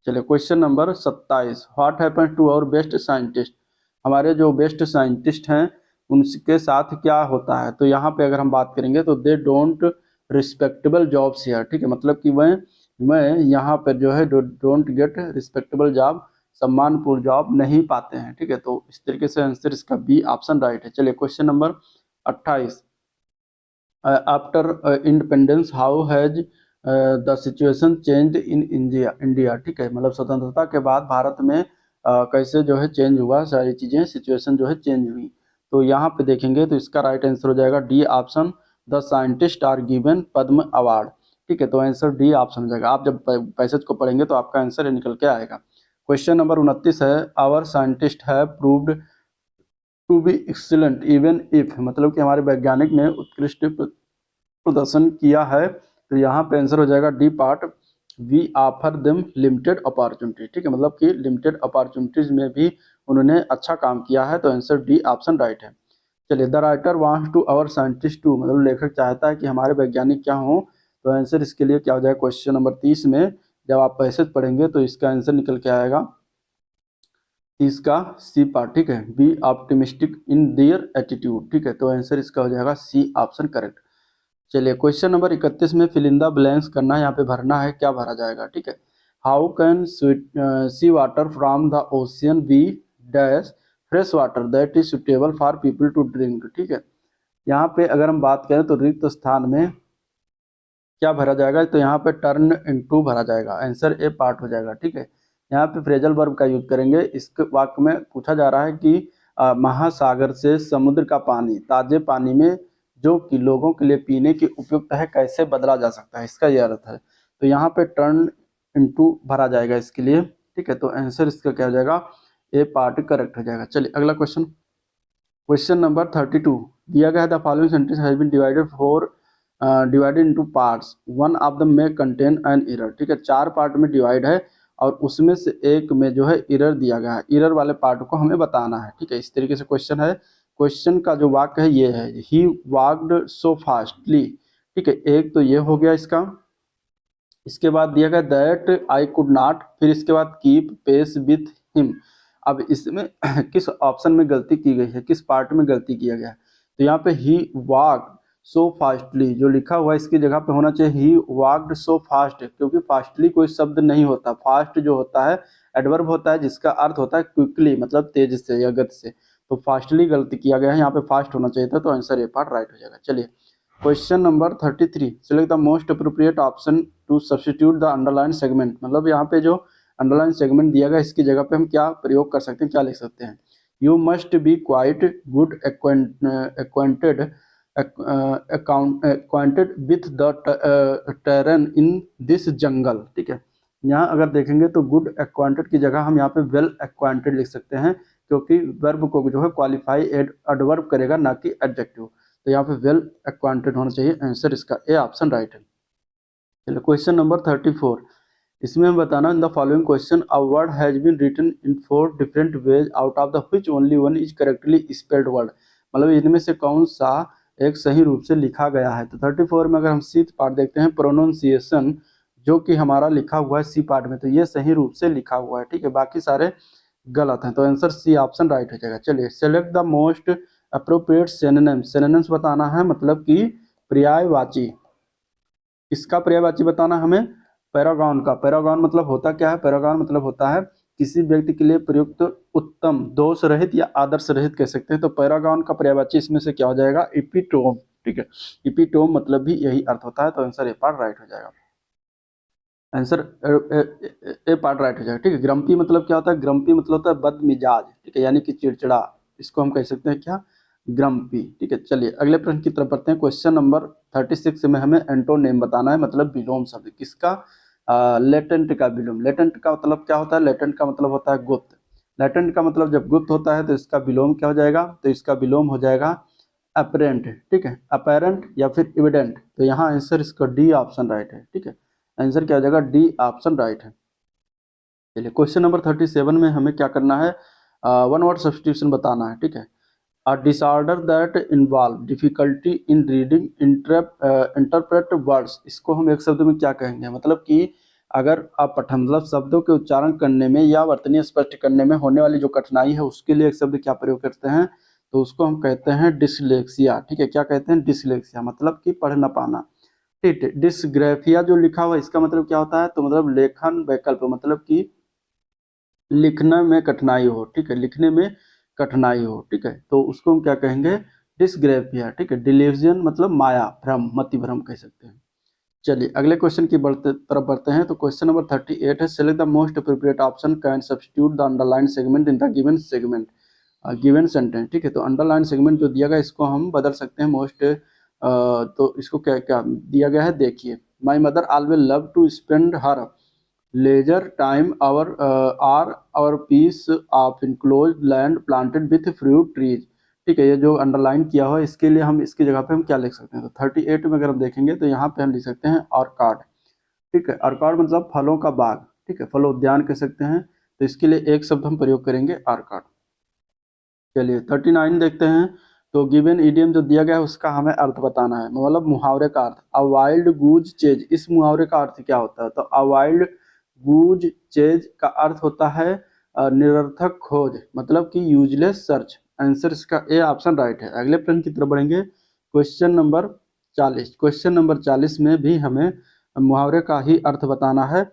चलिए question number 27, what happens to our best scientist, हमारे जो बेस्ट साइंटिस्ट हैं उनके साथ क्या होता है। तो यहाँ पे अगर हम बात करेंगे तो they don't respectable jobs here. ठीक है, मतलब कि मैं यहाँ पर जो है डोंट गेट रिस्पेक्टेबल जॉब, सम्मानपूर्ण जॉब नहीं पाते हैं। ठीक है, तो इस तरीके से आंसर इसका बी ऑप्शन राइट है। चलिए question number 28, after independence how has the situation change in India. ठीक है, मतलब स्वतंत्रता के बाद भारत में कैसे जो है चेंज हुआ, सारी चीज़ें सिचुएशन जो है चेंज हुई। तो यहाँ पे देखेंगे तो इसका राइट आंसर हो जाएगा D option, the scientist are given Padma award. ठीक है, तो आंसर डी ऑप्शन हो जाएगा। आप जब पैसेज को पढ़ेंगे तो आपका आंसर निकल के आएगा। क्वेश्चन नंबर 29 है, our scientist have proved to be excellent even if, मतलब कि हमारे वैज्ञानिक ने उत्कृष्ट प्रदर्शन किया है। तो यहाँ पे आंसर हो जाएगा D part, we offer them limited opportunity. ठीक है, मतलब कि लिमिटेड अपॉर्चुनिटीज में भी उन्होंने अच्छा काम किया है। तो आंसर डी ऑप्शन राइट है। चलिए, the writer wants to our scientist to, मतलब लेखक चाहता है कि हमारे वैज्ञानिक क्या हों। तो आंसर इसके लिए क्या हो जाएगा, क्वेश्चन नंबर 30 में जब आप पैसेज पढ़ेंगे तो इसका आंसर निकल के आएगा 30 का सी पार्ट। ठीक है, be optimistic in their attitude. ठीक है, तो आंसर इसका हो जाएगा सी ऑप्शन करेक्ट। चलिए क्वेश्चन नंबर 31 में फिल इन द ब्लैंक्स करना है, यहाँ पे भरना है, क्या भरा जाएगा। ठीक है, how can sea water from the ocean be dash fresh water that is suitable for people to drink. ठीक है, यहाँ पे अगर हम बात करें तो रिक्त स्थान में क्या भरा जाएगा, तो यहाँ पे टर्न इनटू भरा जाएगा, आंसर ए पार्ट हो जाएगा। ठीक है, यहाँ पे फ्रेजल वर्ब का यूज करेंगे। इस वाक्य में पूछा जा रहा है कि महासागर से समुद्र का पानी ताजे पानी में जो कि लोगों के लिए पीने की उपयुक्त है कैसे बदला जा सकता है, इसका यह अर्थ है। तो यहाँ पे टर्न इनटू भरा जाएगा इसके लिए। ठीक है, तो आंसर इसका क्या हो जाएगा, ए पार्ट करेक्ट हो जाएगा। चलिए अगला क्वेश्चन, क्वेश्चन नंबर 32 दिया गया है, the following sentence has been divided into parts, one of the main contain an error. ठीक है, 4 पार्ट में डिवाइड है और उसमें से एक में जो है एरर दिया गया है, एरर वाले पार्ट को हमें बताना है। ठीक है, इस तरीके से क्वेश्चन है। क्वेश्चन का जो वाक्य है ये है, ही वॉक्ड सो फास्टली। ठीक है, एक तो ये हो गया इसका। इसके बाद दिया गया दैट आई कुड नॉट, फिर इसके बाद कीप पेस विथ हिम। अब इसमें किस ऑप्शन में गलती की गई है, किस पार्ट में गलती किया गया है। तो यहाँ पे ही वॉक्ड सो फास्टली जो लिखा हुआ है इसकी जगह पे होना चाहिए ही वॉक्ड सो फास्ट, क्योंकि फास्टली कोई शब्द नहीं होता। फास्ट जो होता है एडवर्ब होता है जिसका अर्थ होता है क्विकली, मतलब तेज से या गति से। तो फास्टली गलती किया गया है, यहाँ पे फास्ट होना चाहिए था। तो आंसर ए पार्ट राइट हो जाएगा। चलिए question number 33, select the most appropriate option to substitute the underline segment. मतलब यहाँ पे जो अंडरलाइन सेगमेंट दिया गया इसकी जगह पे हम क्या प्रयोग कर सकते हैं, क्या लिख सकते हैं। You must be quite good acquainted with the terrain in this jungle. ठीक है, यहाँ अगर देखेंगे तो गुड एक्वांटेड की जगह हम यहाँ पे वेल एक्वांटेड लिख सकते हैं, क्योंकि वर्ब को जो है क्वालिफाई एडवर्ब करेगा ना कि एडजेक्टिव। तो यहाँ पे वेल एक्वांटेड होना चाहिए, आंसर इसका ए ऑप्शन राइट है। चलिए क्वेश्चन नंबर 34, इसमें हम बताना in the following question a word has been written in 4 different ways out of the which only one is correctly spelled word. मतलब इनमें से कौन सा एक सही रूप से लिखा गया है। तो 34 में अगर हम सी पार्ट देखते हैं प्रोनाउंसिएशन, जो कि हमारा लिखा हुआ है सी पार्ट में, तो ये सही रूप से लिखा हुआ है। ठीक है, बाकी सारे गलत हैं। तो आंसर सी ऑप्शन राइट हो जाएगा। चलिए select the most appropriate synonyms, synonyms बताना है, मतलब कि पर्यायवाची। इसका पर्यायवाची बताना हमें पैरागॉन का। पैरागॉन मतलब होता क्या है, पैरागॉन मतलब होता है किसी व्यक्ति के लिए प्रयुक्त, उत्तम, दोष रहित या आदर्श रहित कह सकते हैं। तो पैरागॉन का पर्यायवाची इसमें से क्या हो जाएगा, इपिटोम। ठीक है, इपिटोम मतलब भी यही अर्थ होता है। तो आंसर ए पार्ट राइट हो जाएगा, आंसर ए पार्ट राइट हो जाएगा। ठीक है, ग्रम्पी मतलब क्या होता है, ग्रम्पी मतलब होता है बदमिजाज। ठीक है, यानी कि चिड़चिड़ा, इसको हम कह सकते हैं क्या, ग्रम्पी। ठीक है, चलिए अगले प्रश्न की तरफ बढ़ते हैं। क्वेश्चन नंबर 36 में हमें एंटोनेम बताना है, मतलब विलोम शब्द किसका, लेटेंट का विलोम। लेटेंट का मतलब क्या होता है, लेटेंट का मतलब होता है गुप्त। लेटेंट का मतलब जब गुप्त होता है तो इसका विलोम क्या हो जाएगा, तो इसका विलोम हो जाएगा अपरेंट, ठीक है, अपेरेंट या फिर एविडेंट। तो यहाँ आंसर इसका डी ऑप्शन राइट है, ठीक है, आंसर क्या हो जाएगा, डी ऑप्शन राइट है। चलिए क्वेश्चन नंबर 37 में हमें क्या करना है, वन वर्ड सब्स्टिट्यूशन बताना है, ठीक है। A disorder that involve difficulty in reading interpret words, इसको हम एक शब्द में क्या कहेंगे, मतलब कि अगर आप मतलब शब्दों के उच्चारण करने में या वर्तनी स्पष्ट करने में होने वाली जो कठिनाई है उसके लिए एक शब्द क्या प्रयोग करते हैं, तो उसको हम कहते हैं डिसलेक्सिया, ठीक है। क्या कहते हैं, डिसलेक्सिया, मतलब कि पढ़ ना पाना, ठीक है। डिसग्राफिया जो लिखा हुआ है इसका मतलब क्या होता है, तो मतलब लेखन वैकल्प, मतलब कि लिखने में कठिनाई हो, ठीक है, लिखने में कठिनाई हो, ठीक है, तो उसको हम क्या कहेंगे, डिसग्राफिया, ठीक है। डिल्यूजन मतलब माया, भ्रम, मति भ्रम कह सकते हैं। चलिए अगले क्वेश्चन की तरफ बढ़ते हैं। तो क्वेश्चन नंबर 38 है, select the most appropriate option can substitute the underline segment in the given segment given sentence, ठीक है। तो अंडरलाइन सेगमेंट जो दिया गया इसको हम बदल सकते हैं मोस्ट, तो इसको क्या क्या दिया गया है, देखिए। My mother always love to spend her leisure time our piece of enclose land planted with fruit trees, ठीक है। ये जो अंडरलाइन किया हुआ है इसके लिए हम इसकी जगह पे हम क्या लिख सकते हैं, तो 38 में अगर हम देखेंगे तो यहाँ पे हम लिख सकते हैं ऑर्कार्ड, ठीक है। ऑर्कार्ड मतलब फलों का बाग, ठीक है, फलोद्यान कह सकते हैं। तो इसके लिए एक शब्द हम प्रयोग करेंगे ऑर्कार्ड। चलिए 39 देखते हैं। तो गिवन इडियम जो दिया गया है उसका हमें अर्थ बताना है, मतलब मुहावरे का अर्थ। अ वाइल्ड गूज चेज, इस मुहावरे का अर्थ क्या होता है, तो अ वाइल्ड गूज चेज का अर्थ होता है निरर्थक खोज, मतलब कि यूजलेस सर्च। आंसर इसका ए ऑप्शन राइट है। अगले प्रश्न की तरफ बढ़ेंगे, क्वेश्चन नंबर 40। क्वेश्चन नंबर 40 में भी हमें मुहावरे का ही अर्थ बताना है।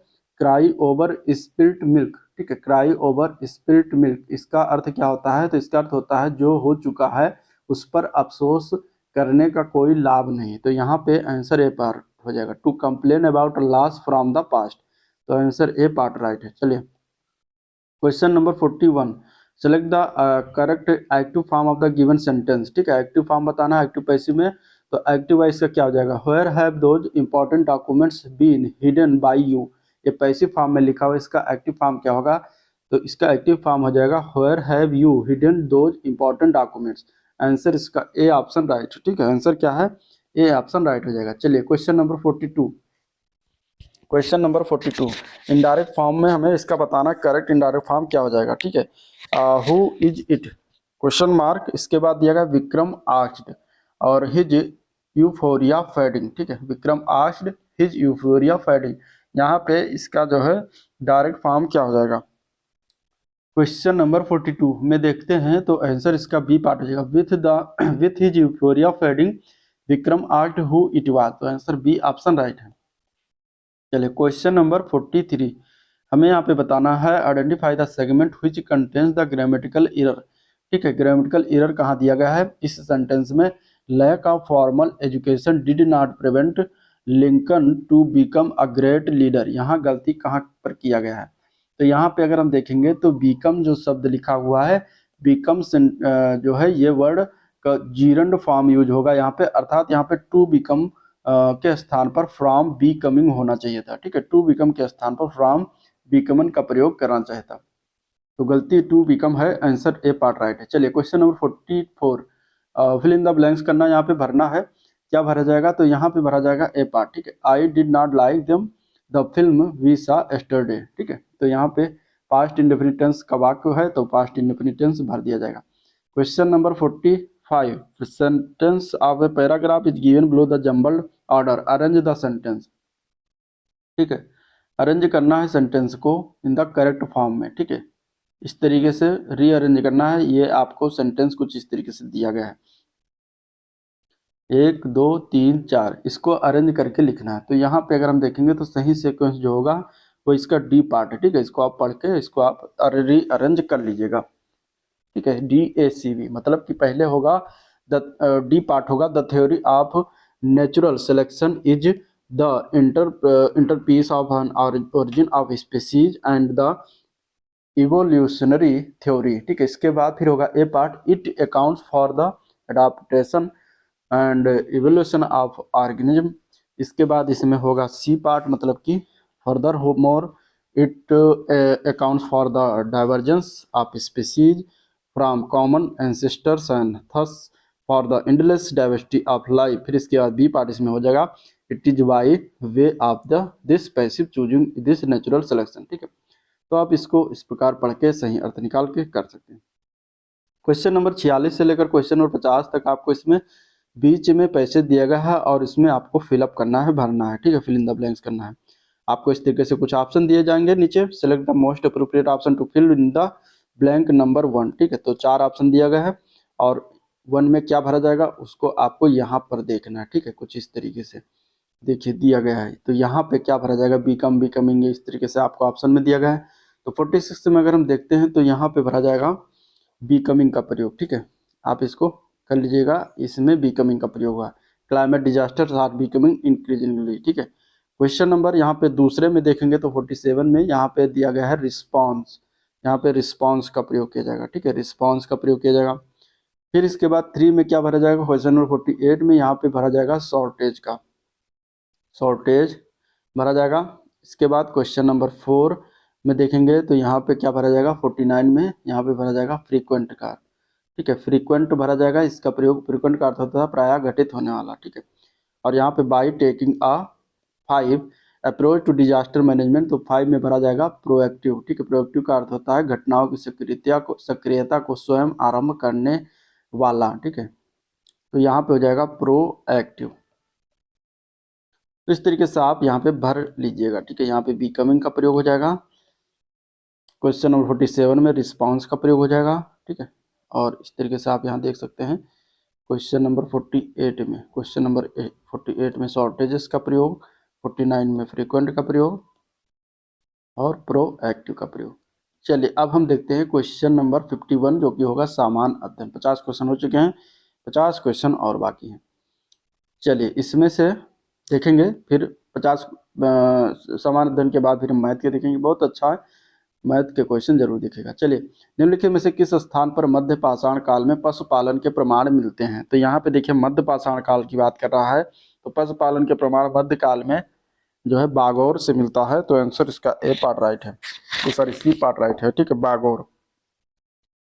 क्राई ओवर स्पिल्ट मिल्क, ठीक है, क्राई ओवर स्पिल्ट मिल्क, इसका अर्थ क्या होता है, तो इसका अर्थ होता है जो हो चुका है उस पर अफसोस करने का कोई लाभ नहीं। तो यहाँ पे आंसर ए पार्ट हो जाएगा, to complain about loss from the past. तो आंसर ए पार्ट राइट है। चलिए question number 41, select the correct active form of the given sentence, ठीक है। एक्टिव फॉर्म बताना है एक्टिव पैसिव में, तो एक्टिव वाइज का क्या हो जाएगा, where have those important documents been hidden by you. ये पैसिव फॉर्म में लिखा हुआ है, इसका एक्टिव फॉर्म क्या होगा, तो इसका एक्टिव फॉर्म हो जाएगा where have you hidden those important documents. Answer इसका ए ऑप्शन राइट, ठीक है, आंसर क्या है, ए ऑप्शन राइट हो जाएगा। चलिए question number 42, question number 42 indirect form में हमें इसका बताना है करेक्ट इनडायरेक्ट फॉर्म क्या हो जाएगा, ठीक है। Who is it, question mark, इसके बाद दिया गया विक्रम आस्क्ड और हिज यूफोरिया फेडिंग, ठीक है, Vikram asked his euphoria fading. यहाँ पे इसका जो है डायरेक्ट फॉर्म क्या हो जाएगा, क्वेश्चन नंबर 42 में देखते हैं तो आंसर इसका बी पार्ट हो जाएगा, with his euphoria fading Vikram asked who it was. तो आंसर बी ऑप्शन राइट है। चलिए क्वेश्चन नंबर 43, हमें यहाँ पे बताना है identify the segment which contains the grammatical error, ठीक है। ग्रामेटिकल एरर कहाँ दिया गया है इस सेंटेंस में, lack of formal education did not prevent Lincoln to become a great leader, यहाँ गलती कहाँ पर किया गया है, तो यहाँ पे अगर हम देखेंगे तो बीकम जो शब्द लिखा हुआ है, बीकम जो है ये वर्ड का जीरंड फॉर्म यूज होगा यहाँ पे, अर्थात यहाँ पे टू बिकम के स्थान पर फ्रॉम बी कमिंग होना चाहिए था, ठीक है। टू बिकम के स्थान पर फ्रॉम बिकमन का प्रयोग करना चाहिए था, तो गलती टू बिकम है, आंसर ए पार्ट राइट है। चलिए question number 44, fill in the blanks करना, यहाँ पे भरना है, क्या भरा जाएगा, तो यहाँ पे भरा जाएगा ए पार्ट, ठीक है। I did not like them the film we saw yesterday, ठीक है। तो यहाँ पे पास्ट इंडेफिनिट टेंस का वाक्य है तो पास्ट इंडेफिनिट टेंस भर दिया जाएगा। Question number 45, sentence of a paragraph is given below the jumbled order, arrange the sentence, ठीक है। अरेंज करना है सेंटेंस को इन द करेक्ट फॉर्म में, ठीक है, इस तरीके से रीअरेंज करना है। ये आपको सेंटेंस कुछ इस तरीके से दिया गया है, 1 2 3 4, इसको अरेंज करके लिखना है। तो यहाँ पे अगर हम देखेंगे तो सही सीक्वेंस जो होगा वो इसका डी पार्ट है, ठीक है। इसको आप पढ़ के इसको आप रीअरेंज कर लीजिएगा, ठीक है। DACV मतलब कि पहले होगा द डी पार्ट होगा, the theory of natural selection is the centrepiece of an origin of species and the evolutionary theory, ठीक है। इसके बाद फिर होगा A part, it accounts for the adaptation and evolution of organism. इसके बाद इसमें होगा सी पार्ट, मतलब कि फर्दर हो more it accounts for the divergence of species from common ancestors and thus for the endless diversity of life. फिर इसके बाद बी पार्ट इसमें हो जाएगा, it is by way of the this passive choosing this natural selection. ठीक है, तो आप इसको इस प्रकार पढ़ के सही अर्थ निकाल के कर सकते हैं। क्वेश्चन नंबर 46 से लेकर क्वेश्चन नंबर 50 तक आपको इसमें बीच में पैसे दिया गया है और इसमें आपको फिलअप करना है, भरना है। ठीक है, फिल इन द ब्लैंक्स करना है। आपको इस तरीके से कुछ ऑप्शन दिए जाएंगे नीचे, select the most appropriate option to fill in the blank number 1। ठीक है, तो 4 ऑप्शन दिया गया है और 1 में क्या भरा जाएगा उसको आपको यहाँ पर देखना है। ठीक है, कुछ इस तरीके से देखिए दिया गया है, तो यहाँ पे क्या भरा जाएगा, बीकम बिकमिंग, इस तरीके से आपको ऑप्शन में दिया गया है। तो 46 में अगर हम देखते हैं तो यहाँ पे भरा जाएगा बीकमिंग का प्रयोग। ठीक है, आप इसको कर लीजिएगा, इसमें बीकमिंग का प्रयोग हुआ। Climate disaster are becoming increasingly. ठीक है, क्वेश्चन नंबर यहाँ पे दूसरे में देखेंगे तो 47 में यहाँ पे दिया गया है रिस्पॉन्स, यहाँ पे रिस्पॉन्स का प्रयोग किया जाएगा। ठीक है, रिस्पॉन्स का प्रयोग किया जाएगा। फिर इसके बाद 3 में क्या भरा जाएगा, क्वेश्चन नंबर 48 में यहाँ पे भरा जाएगा शॉर्टेज का, शॉर्टेज भरा जाएगा। इसके बाद क्वेश्चन नंबर 4 में देखेंगे तो यहाँ पे क्या भरा जाएगा, 49 में यहाँ पे भरा जाएगा फ्रीक्वेंट का। ठीक है, फ्रीक्वेंट भरा जाएगा, इसका प्रयोग, फ्रीक्वेंट का अर्थ होता है प्रायः घटित होने वाला। ठीक है, और यहाँ पे by taking a 5 approach to disaster management, तो 5 में भरा जाएगा प्रोएक्टिव। ठीक है, प्रोएक्टिव का अर्थ होता है घटनाओं की सक्रियता को स्वयं आरंभ करने वाला। ठीक है, तो यहाँ पे हो जाएगा प्रोएक्टिव। तो इस तरीके से आप यहाँ पे भर लीजिएगा। ठीक है, यहाँ पे बीकमिंग का प्रयोग हो जाएगा। क्वेश्चन नंबर 47 में रिस्पांस का प्रयोग हो जाएगा। ठीक है, और इस तरीके से आप यहाँ देख सकते हैं क्वेश्चन नंबर 48 में, क्वेश्चन नंबर 48 में शॉर्टेजेस का प्रयोग, 49 में फ्रीक्वेंट का प्रयोग और प्रोएक्टिव का प्रयोग। चलिए अब हम देखते हैं क्वेश्चन नंबर 51 जो कि होगा सामान्य अध्ययन। 50 क्वेश्चन हो चुके हैं, 50 क्वेश्चन और बाकी हैं। चलिए इसमें से देखेंगे, फिर 50 सामान्य अध्ययन के बाद फिर हम मैथ के देखेंगे। बहुत अच्छा है, मैथ के क्वेश्चन जरूर दिखेगा। चलिए, निम्नलिखित में से किस स्थान पर मध्य पाषाण काल में पशुपालन के प्रमाण मिलते हैं। तो यहाँ पे देखिए मध्य पाषाण काल की बात कर रहा है, तो पशुपालन के प्रमाण मध्य काल में जो है बागौर से मिलता है। तो आंसर इसका ए पार्ट राइट है, तो सॉरी सी पार्ट राइट है। ठीक है, बागौर,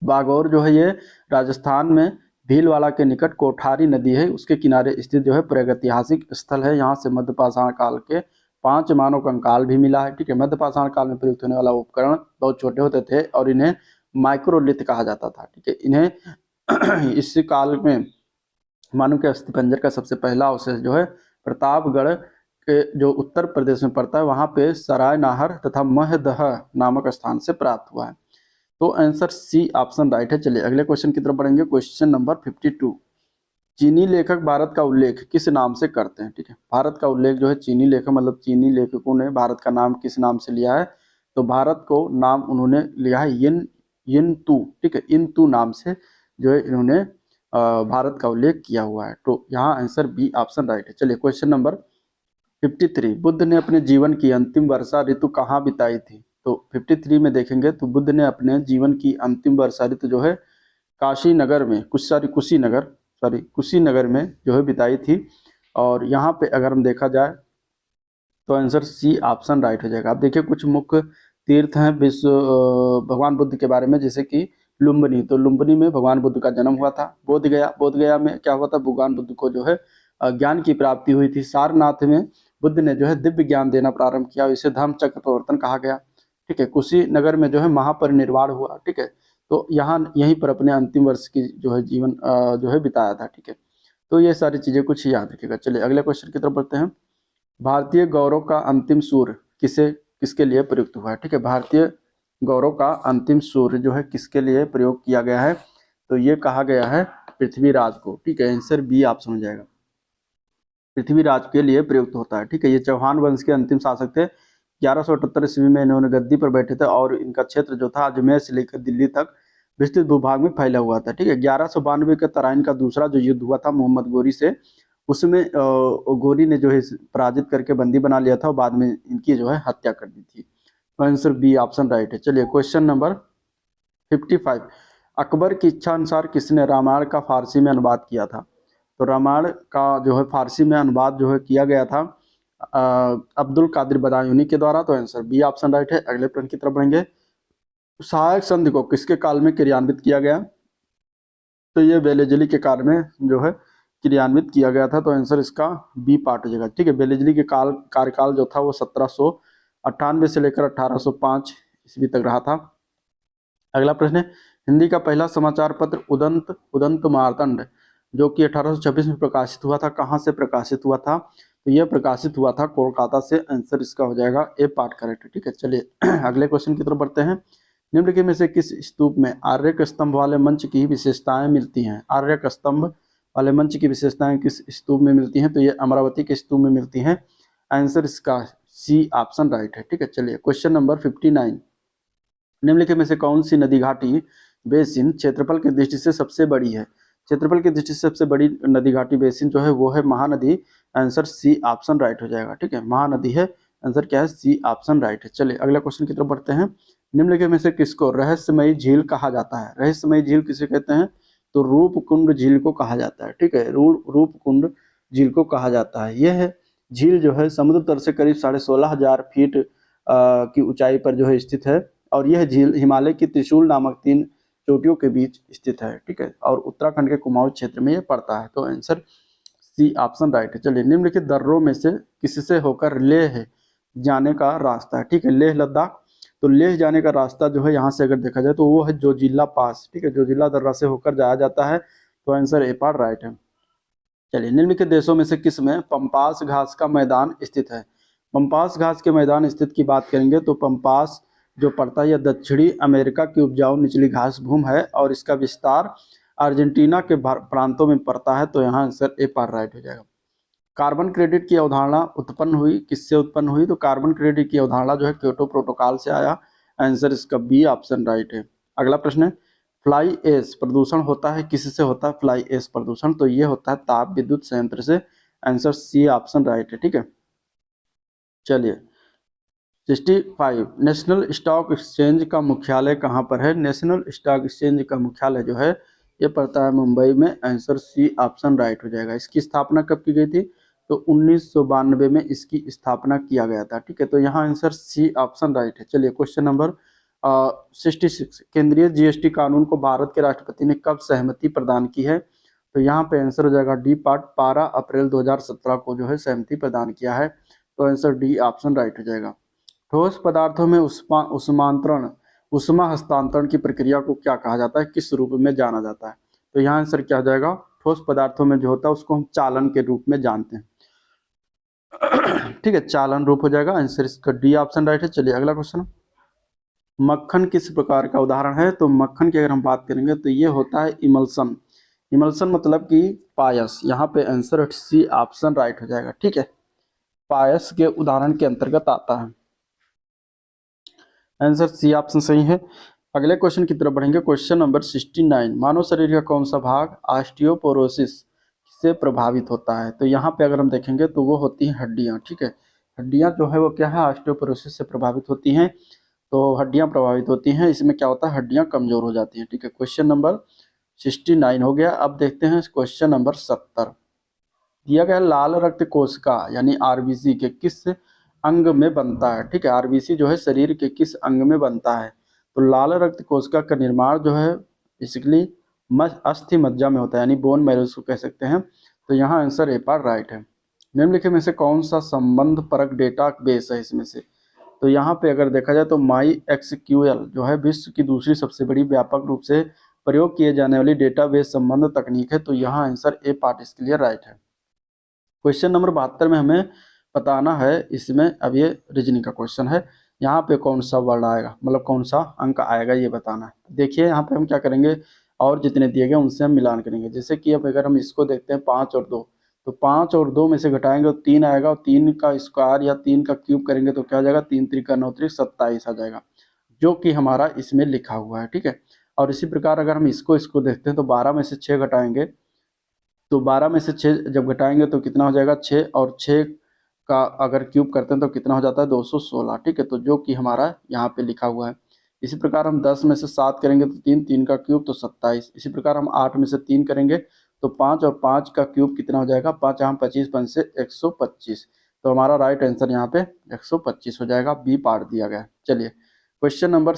बागौर जो है ये राजस्थान में भीलवाड़ा के निकट कोठारी नदी है, उसके किनारे स्थित जो है प्रागैतिहासिक स्थल है। यहाँ से मध्य पाषाण काल के 5 मानव कंकाल भी मिला है। ठीक है, मध्य पाषाण काल में प्रयुक्त होने वाला उपकरण बहुत छोटे होते थे और इन्हें माइक्रोलिथ कहा जाता था। ठीक है, इन्हें इस काल में मानव के अस्थिपंजर का सबसे पहला अवशेष जो है प्रतापगढ़ के जो उत्तर प्रदेश में पड़ता है वहां पे सराय नाहर तथा महदह नामक स्थान से प्राप्त हुआ है। तो आंसर सी ऑप्शन राइट है। चलिए अगले क्वेश्चन की तरफ बढ़ेंगे। क्वेश्चन नंबर 52, चीनी लेखक भारत का उल्लेख किस नाम से करते हैं। ठीक है, भारत का उल्लेख जो है चीनी लेखक मतलब चीनी लेखकों ने भारत का नाम किस नाम से लिया है, तो भारत को नाम उन्होंने लिया है यिन तू। ठीक है, इन तू नाम से जो है इन्होंने भारत का उल्लेख किया हुआ है। तो यहाँ आंसर बी ऑप्शन राइट है। चलिए क्वेश्चन नंबर 53, बुद्ध ने अपने जीवन की अंतिम वर्षा ऋतु कहाँ बिताई थी। तो 53 में देखेंगे तो बुद्ध ने अपने जीवन की अंतिम वर्षा ऋतु जो है काशी नगर में कुशीनगर में जो है बिताई थी। और यहाँ पे अगर हम देखा जाए तो आंसर सी ऑप्शन राइट हो जाएगा। आप देखिए कुछ मुख्य तीर्थ हैं विश्व भगवान बुद्ध के बारे में, जैसे कि लुम्बिनी, तो लुम्बिनी में भगवान बुद्ध का जन्म हुआ था। बोधगया में क्या हुआ था, भगवान बुद्ध को जो है ज्ञान की प्राप्ति हुई थी। सारनाथ में बुद्ध ने जो है दिव्य ज्ञान देना प्रारंभ किया, इसे धम्म चक्र प्रवर्तन कहा गया। ठीक है, कुशीनगर में जो है महापरिनिर्वाण हुआ। ठीक है, तो यहाँ यहीं पर अपने अंतिम वर्ष की जो है जीवन जो है बिताया था। ठीक है, तो ये सारी चीजें कुछ याद रखिएगा। चलिए अगले क्वेश्चन की तरफ बढ़ते हैं। भारतीय गौरव का अंतिम सूर्य किसके लिए प्रयुक्त हुआ है। ठीक है, भारतीय गौरव का अंतिम सूर्य जो है किसके लिए प्रयोग किया गया है, तो ये कहा गया है पृथ्वीराज को। ठीक है, आंसर बी ऑप्शन हो जाएगा, पृथ्वीराज के लिए प्रयुक्त होता है। ठीक है, ये चौहान वंश के अंतिम शासक थे। 1178 ईस्वी में इन्होंने गद्दी पर बैठे थे और इनका क्षेत्र जो था अजमेर से लेकर दिल्ली तक विस्तृत भूभाग में फैला हुआ था। ठीक है, 1192 के तराइन का दूसरा जो युद्ध हुआ था मोहम्मद गोरी से, उसमें गोरी ने जो है पराजित करके बंदी बना लिया था और बाद में इनकी जो है हत्या कर दी थी। तो आंसर बी ऑप्शन राइट है। चलिए क्वेश्चन नंबर 55, अकबर की इच्छा अनुसार किसने रामायण का फारसी में अनुवाद किया था। तो रामायण का जो है फारसी में अनुवाद जो है किया गया था अब्दुल कादिर बदायूनी के द्वारा। तो आंसर बी ऑप्शन राइट है। अगले प्रश्न की तरफ बढ़ेंगे। सहायक संधि को किसके काल में क्रियान्वित किया गया। तो ये बेलेजली के काल में जो है क्रियान्वित किया गया था, तो आंसर इसका बी पार्ट हो जाएगा। ठीक है, बेलेजली के कार्यकाल जो था वो 1798 से लेकर 1805 ईस्वी तक रहा था। अगला प्रश्न है, हिंदी का पहला समाचार पत्र उदंत उदंत मार्तंड जो कि 1826 में प्रकाशित हुआ था, कहाँ से प्रकाशित हुआ था? तो यह प्रकाशित हुआ था कोलकाता से। आंसर इसका हो जाएगा ए पार्ट करेक्ट। ठीक है, चलिए अगले क्वेश्चन की तरफ बढ़ते हैं। निम्नलिखित में से किस स्तूप में आर्यक स्तंभ वाले मंच की विशेषताएं मिलती हैं? आर्यक स्तंभ वाले मंच की विशेषताएं किस स्तूप में मिलती हैं? तो ये अमरावती के स्तूप में मिलती हैं। आंसर इसका सी ऑप्शन राइट है। ठीक है, चलिए क्वेश्चन नंबर 59, निम्नलिखित में से कौन सी नदी घाटी बेसिन क्षेत्रफल की दृष्टि से सबसे बड़ी है? क्षेत्रफल की दृष्टि से सबसे बड़ी नदी घाटी बेसिन जो है वो है Mahanadi. Answer C option right हो जाएगा। ठीक है, महानदी है। आंसर क्या है? सी ऑप्शन राइट है। चलिए अगला क्वेश्चन की तरफ बढ़ते हैं। निम्नलिखित में से किसको रहस्यमयी झील कहा जाता है? रहस्यमयी झील किसे कहते हैं? तो रूपकुंड झील को कहा जाता है। ठीक है, रूपकुंड झील को कहा जाता है। यह झील जो है समुद्र तल से करीब 16,500 फीट की ऊंचाई पर जो है स्थित है, और यह झील हिमालय की त्रिशूल नामक 3 चोटियों के बीच स्थित है। ठीक है, और उत्तराखंड के कुमाऊं क्षेत्र में यह पड़ता है। तो आंसर सी ऑप्शन राइट है। चलिए, निम्नलिखित दर्रों में से किससे होकर लेह जाने का रास्ता है? ठीक है, लेह लद्दाख। तो लेह जाने का रास्ता जो है यहाँ से अगर देखा जाए तो वो है जोजिला पास। ठीक है, जोजिला दर्रा से होकर जाया जाता है। तो आंसर ए पार्ट राइट है। चलिए, निम्नलिखित देशों में से किस में पंपास घास का मैदान स्थित है? पंपास घास के मैदान स्थित की बात करेंगे तो पंपास जो पड़ता है यह दक्षिणी अमेरिका की उपजाऊ निचली घास भूमि है, और इसका विस्तार अर्जेंटीना के प्रांतों में पड़ता है। तो यहाँ आंसर ए पार्ट राइट हो जाएगा। कार्बन क्रेडिट की अवधारणा उत्पन्न हुई किससे उत्पन्न हुई? तो कार्बन क्रेडिट की अवधारणा जो है क्योटो प्रोटोकॉल से आया। आंसर इसका बी ऑप्शन राइट है। अगला प्रश्न है, फ्लाई ऐश प्रदूषण होता है किससे होता है? फ्लाई ऐश प्रदूषण तो ये होता है ताप विद्युत संयंत्र से। आंसर सी ऑप्शन राइट है। ठीक है, चलिए 65, नेशनल स्टॉक एक्सचेंज का मुख्यालय कहाँ पर है? नेशनल स्टॉक एक्सचेंज का मुख्यालय जो है ये पड़ता है मुंबई में। आंसर सी ऑप्शन राइट हो जाएगा। इसकी स्थापना कब की गई थी? तो 1992 में इसकी स्थापना किया गया था। ठीक है, तो यहाँ आंसर सी ऑप्शन राइट है। चलिए क्वेश्चन नंबर 66, केंद्रीय जीएसटी कानून को भारत के राष्ट्रपति ने कब सहमति प्रदान की है? तो यहाँ पे आंसर हो जाएगा डी पार्ट, 12 अप्रैल 2017 को जो है सहमति प्रदान किया है। तो आंसर डी ऑप्शन राइट हो जाएगा। ठोस पदार्थों में उष्मा हस्तांतरण की प्रक्रिया को क्या कहा जाता है? किस रूप में जाना जाता है? तो यहाँ आंसर क्या हो जाएगा? ठोस पदार्थों में जो होता है उसको हम चालन के रूप में जानते हैं। ठीक है, चालन रूप हो जाएगा। आंसर इसका डी ऑप्शन राइट है। चलिए अगला क्वेश्चन, मक्खन किस प्रकार का उदाहरण है? तो मक्खन की अगर हम बात करेंगे तो ये होता है इमल्सन। इमल्सन मतलब कि पायस। यहाँ पे आंसर सी ऑप्शन राइट हो जाएगा। ठीक है, पायस के उदाहरण के अंतर्गत आता है। आंसर सी ऑप्शन सही है। अगले क्वेश्चन की तरफ बढ़ेंगे। क्वेश्चन नंबर 69, मानव शरीर का कौन सा भाग ऑस्टियोपोरोसिस से प्रभावित होता है? तो यहाँ पे अगर हम देखेंगे तो वो होती हैं हड्डियाँ। ठीक है, हड्डियाँ जो है वो क्या है? ऑस्टियोपोरोसिस से प्रभावित होती हैं। तो हड्डियाँ प्रभावित होती हैं, इसमें क्या होता है? हड्डियाँ कमजोर हो जाती हैं। ठीक है, क्वेश्चन नंबर 69 हो गया। अब देखते हैं क्वेश्चन नंबर 70, दिया गया लाल रक्त कोशिका यानी आरबीसी के किस अंग में बनता है? ठीक है, आरबीसी जो है शरीर के किस अंग में बनता है? तो लाल रक्त कोशिका का निर्माण जो है बेसिकली अस्थि मज्जा में होता है, यानी बोन मैरो को कह सकते हैं। तो यहाँ आंसर ए पार्ट राइट है। निम्नलिखित में से कौन सा संबंध परक डेटा बेस है इसमें से? तो यहाँ पे अगर देखा जाए तो माई एक्सक्यूएल जो है विश्व की दूसरी सबसे बड़ी व्यापक रूप से प्रयोग किए जाने वाली डेटाबेस संबंध तकनीक है। तो यहाँ आंसर ए पार्ट इसके लिए राइट है। क्वेश्चन नंबर 72 में हमें बताना है, इसमें अब ये रीजनिंग का क्वेश्चन है, यहाँ पे कौन सा वर्ड आएगा, मतलब कौन सा अंक आएगा ये बताना है। देखिए यहाँ पे हम क्या करेंगे, और जितने दिए गए उनसे हम मिलान करेंगे। जैसे कि अब अगर हम इसको देखते हैं 5 और 2, तो 5 और 2 में से घटाएंगे तो 3 आएगा, और 3 का स्क्वायर या 3 का क्यूब करेंगे तो क्या आ जाएगा? 3 त्रिक 9 त्रिक 27 आ जाएगा, जो कि हमारा इसमें लिखा हुआ है। ठीक है, और इसी प्रकार अगर हम इसको देखते हैं तो 12 में से 6 घटाएंगे, तो 12 में से 6 जब घटाएंगे तो कितना हो जाएगा? 6, और 6 का अगर क्यूब करते हैं तो कितना हो जाता है? 216। ठीक है, तो जो कि हमारा यहाँ पे लिखा हुआ है। इसी प्रकार हम 10 में से 7 करेंगे तो 3, 3 का क्यूब तो 27। इसी प्रकार हम 8 में से 3 करेंगे तो 5, और 5 का क्यूब कितना हो जाएगा? 5 यहाँ 25, 5 से 125। तो हमारा राइट आंसर यहाँ पे 125 हो जाएगा, बी पार्ट दिया गया है। चलिए क्वेश्चन नंबर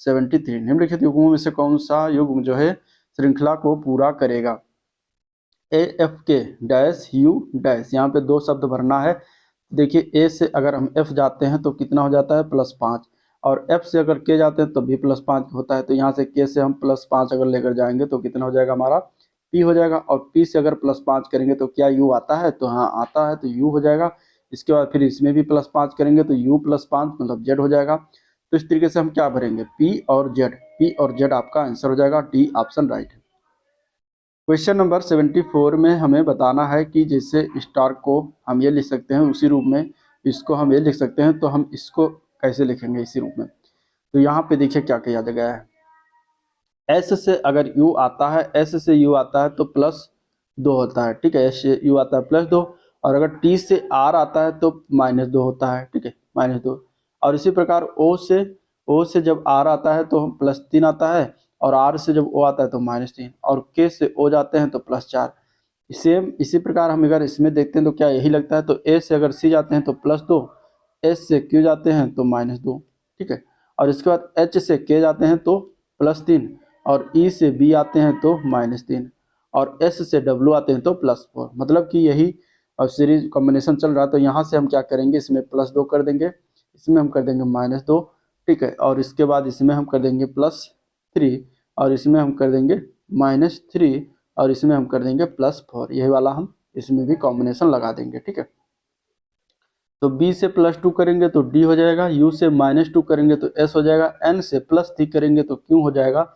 73, निम्नलिखित युग्मों में से कौन सा युग्म जो है श्रृंखला को पूरा करेगा। ए एफ के डैश यू डैश, यहाँ पे दो शब्द भरना है। देखिए ए से अगर हम एफ जाते हैं तो कितना हो जाता है +5, और एफ से अगर के जाते हैं तो भी +5 होता है। तो यहाँ से के से हम +5 अगर लेकर जाएंगे तो कितना हो जाएगा हमारा पी हो जाएगा, और पी से अगर +5 करेंगे तो क्या यू आता है, तो हाँ आता है, तो यू हो जाएगा। इसके बाद फिर इसमें भी +5 करेंगे तो यू +5 मतलब जेड हो जाएगा। तो इस तरीके से हम क्या भरेंगे पी और जेड आपका आंसर हो जाएगा, डी ऑप्शन राइट है। क्वेश्चन नंबर 74 में हमें बताना है कि जैसे स्टार को हम ये लिख सकते हैं उसी रूप में इसको हम ये लिख सकते हैं, तो हम इसको कैसे लिखेंगे इसी रूप में। तो यहाँ पे देखिए क्या किया गया है, एस से अगर यू आता है, एस से यू आता है तो +2 होता है, ठीक है। एस से यू आता है +2, और अगर टी से आर आता है तो -2 होता है, ठीक है, -2। और इसी प्रकार ओ से जब आर आता है तो +3 आता है, और आर से जब ओ आता है तो -3, और के से ओ जाते हैं तो +4। सेम इसी प्रकार हम अगर इसमें देखते हैं तो क्या यही लगता है। तो ए से अगर सी जाते हैं तो +2, एस से क्यू जाते हैं तो -2, ठीक है। और इसके बाद एच से के जाते हैं तो +3, और ई से बी आते हैं तो -3, और एस से डब्ल्यू आते हैं तो +4। मतलब कि यही सीरीज कॉम्बिनेशन चल रहा है। तो यहाँ से हम क्या करेंगे, इसमें +2 कर देंगे, इसमें हम कर देंगे -2, ठीक है। और इसके बाद इसमें हम कर देंगे +3, और इसमें हम कर देंगे -3, और इसमें हम कर देंगे +4। यही वाला हम इसमें भी कॉम्बिनेशन लगा देंगे, ठीक है। तो B से +2 करेंगे तो D हो जाएगा, U से -2 करेंगे तो S हो जाएगा, N से +3 करेंगे तो Q हो जाएगा,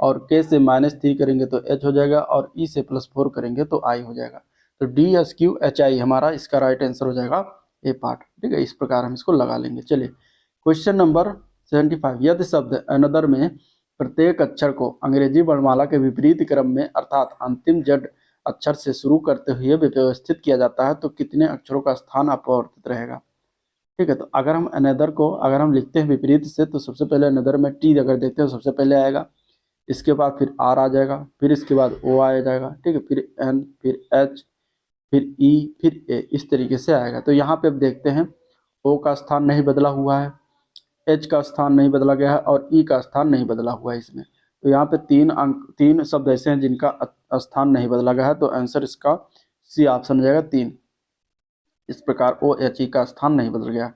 और K से -3 करेंगे तो H हो जाएगा, और E से +4 करेंगे तो I हो जाएगा। तो D S Q H I हमारा इसका राइट आंसर हो जाएगा ए पार्ट, ठीक है। इस प्रकार हम इसको लगा लेंगे। चलिए क्वेश्चन नंबर 75, यदि शब्द अनदर में प्रत्येक अक्षर को अंग्रेजी वर्णमाला के विपरीत क्रम में अर्थात अंतिम जड़ अक्षर से शुरू करते हुए व्यवस्थित किया जाता है तो कितने अक्षरों का स्थान अपरिवर्तित रहेगा, ठीक है। तो अगर हम अनदर को अगर हम लिखते हैं विपरीत से, तो सबसे पहले अनदर में टी अगर देखते हैं तो सबसे पहले आएगा, इसके बाद फिर आर आ जाएगा, फिर इसके बाद ओ आ जाएगा, ठीक है, फिर एन, फिर एच, फिर ई, फिर ए, इस तरीके से आएगा। तो यहाँ पे अब देखते हैं ओ का स्थान नहीं बदला हुआ है, एच का स्थान नहीं बदला गया है, और ई का स्थान नहीं बदला हुआ है इसमें। तो यहाँ पे 3 शब्द ऐसे हैं जिनका स्थान नहीं बदला गया है, तो आंसर इसका सी ऑप्शन हो जाएगा 3। इस प्रकार ओ एच ई का स्थान नहीं बदल गया,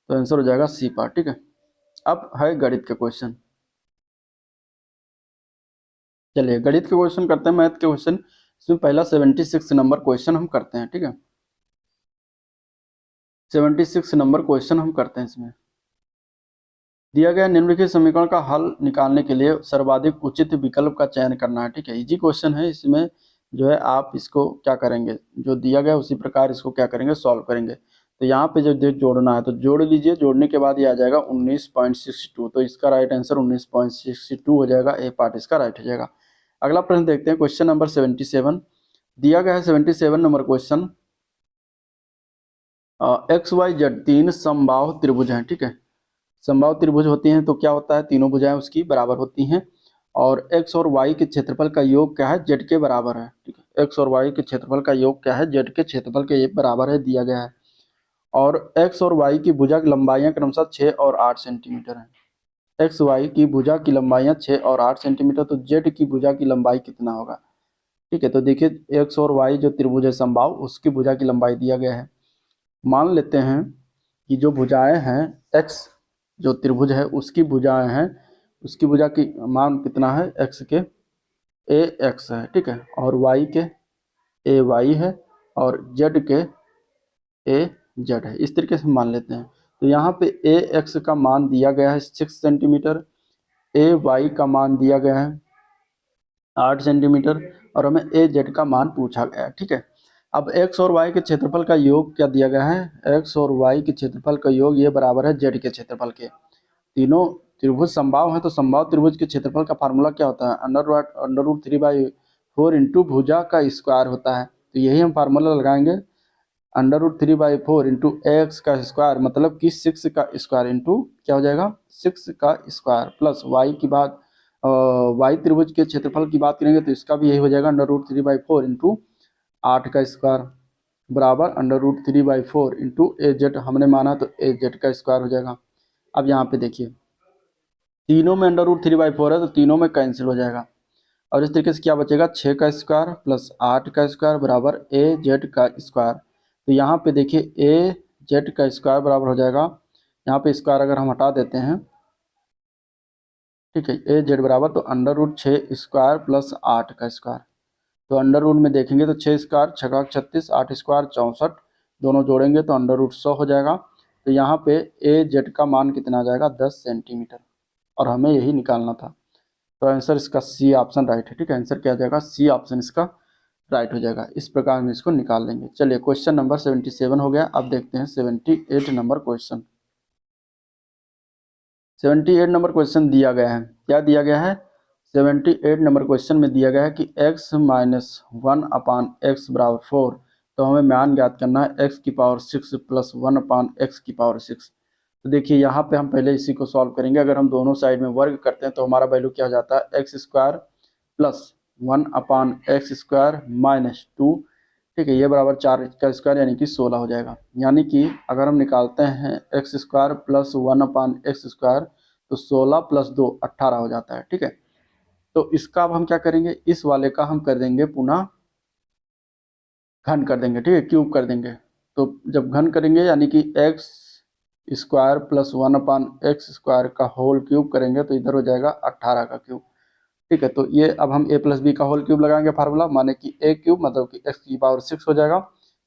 तो आंसर हो जाएगा सी पार्ट, ठीक है। अब है गणित के क्वेश्चन। चलिए गणित के क्वेश्चन करते हैं, मैथ के क्वेश्चन। इसमें पहला 76 नंबर क्वेश्चन हम करते हैं, ठीक है। 76 नंबर क्वेश्चन हम करते हैं। इसमें दिया गया निम्नलिखित समीकरण का हल निकालने के लिए सर्वाधिक उचित विकल्प का चयन करना है, ठीक है। इजी क्वेश्चन है। इसमें जो है आप इसको क्या करेंगे, जो दिया गया उसी प्रकार इसको क्या करेंगे, सॉल्व करेंगे। तो यहाँ पे जो जोड़ना है तो जोड़ लीजिए, जोड़ने के बाद ये आ जाएगा 19.62, तो इसका राइट आंसर 19.62 हो जाएगा, ए पार्ट इसका राइट हो जाएगा। अगला प्रश्न देखते हैं, क्वेश्चन नंबर 77 दिया गया है। 77 नंबर क्वेश्चन, XYZ 3 समबाहु त्रिभुज हैं, ठीक है। समबाहु त्रिभुज होती हैं तो क्या होता है, तीनों भुजाएं उसकी बराबर होती हैं, और x और y के क्षेत्रफल का योग क्या है, z के बराबर है, ठीक है। x और y के क्षेत्रफल का योग क्या है, z के क्षेत्रफल के बराबर है, दिया गया है। और x और y की भुजा की लंबाइयां क्रमशः 6 और 8 सेंटीमीटर हैं। एक्स वाई की भुजा की लंबाइयां 6 और 8 सेंटीमीटर, तो z की भुजा की लंबाई कितना होगा, ठीक है। तो देखिए x और y जो त्रिभुज है समबाहु, उसकी भुजा की लंबाई दिया गया है। मान लेते हैं कि जो भुजाएं हैं x, जो त्रिभुज है उसकी भुजाएं हैं, उसकी भुजा की मान कितना है, x के ए एक्स है, ठीक है, और y के ए वाई है, और z के ए जेड है। इस तरीके से मान लेते हैं। तो यहाँ पे ए एक्स का मान दिया गया है 6 सेंटीमीटर, ए वाई का मान दिया गया है 8 सेंटीमीटर, और हमें ए जेड का मान पूछा गया है, ठीक है। अब x और y के क्षेत्रफल का योग क्या दिया गया है, x और y के क्षेत्रफल का योग ये बराबर है z के क्षेत्रफल के। तीनों त्रिभुज समबाहु हैं, तो समबाहु त्रिभुज के क्षेत्रफल का फार्मूला क्या होता है, √3/4 इंटू भुजा का स्क्वायर होता है। तो यही हम फार्मूला लगाएंगे, √3/4 इंटू एक्स का स्क्वायर मतलब कि 6 का स्क्वायर इंटू क्या हो जाएगा, 6 का स्क्वायर, प्लस वाई की बात, वाई त्रिभुज के क्षेत्रफल की बात करेंगे तो इसका भी यही हो जाएगा, √3/4 इंटू 8 का स्क्वायर बराबर √3/4 इंटू ए जेड हमने माना, तो ए जेड का स्क्वायर हो जाएगा। अब यहाँ पे देखिए तीनों में √3/4 है तो तीनों में कैंसिल हो जाएगा, और इस तरीके से क्या बचेगा, 6 का स्क्वायर प्लस 8 का स्क्वायर बराबर ए जेड का स्क्वायर। तो यहाँ पे देखिए ए जेड का स्क्वायर बराबर हो जाएगा, यहाँ पे स्क्वायर अगर हम हटा देते हैं, ठीक है, ए जेड बराबर तो अंडर रूट 6 स्क्वायर प्लस 8 का स्क्वायर। तो अंडर रूट में देखेंगे तो 6 स्क्वायर 6 36, 8 स्क्वायर 64, दोनों जोड़ेंगे तो अंडर रूट 100 हो जाएगा। तो यहाँ पे ए जेड का मान कितना आ जाएगा, 10 सेंटीमीटर, और हमें यही निकालना था। तो आंसर इसका सी ऑप्शन राइट है। ठीक है, आंसर क्या आ जाएगा, सी ऑप्शन इसका राइट हो जाएगा। इस प्रकार हम इसको निकाल लेंगे। चलिए क्वेश्चन नंबर 77 हो गया। अब देखते हैं 78 नंबर क्वेश्चन। 78 नंबर क्वेश्चन दिया गया है, क्या दिया गया है, 78 नंबर क्वेश्चन में दिया गया है कि x माइनस 1/x बराबर 4। तो हमें मान ज्ञात करना है x की पावर 6 प्लस 1/x की पावर 6। तो देखिए यहाँ पे हम पहले इसी को सॉल्व करेंगे। अगर हम दोनों साइड में वर्ग करते हैं तो हमारा वैल्यू क्या हो जाता है, x square plus 1/x square minus 2, ठीक है, ये बराबर 4 का स्क्वायर यानी कि 16 हो जाएगा। यानी कि अगर हम निकालते हैं x square plus 1/x square तो 16 प्लस 2 18 हो जाता है। ठीक है, तो इसका अब हम क्या करेंगे, इस वाले का हम कर देंगे पुनः घन कर देंगे, ठीक है, क्यूब कर देंगे। तो जब घन करेंगे यानी कि x square plus 1/x square का होल क्यूब करेंगे तो इधर हो जाएगा 18 का क्यूब। ठीक है, तो ये अब हम a प्लस बी का होल क्यूब लगाएंगे फार्मूला, माने कि a क्यूब मतलब कि x की पावर 6 हो जाएगा,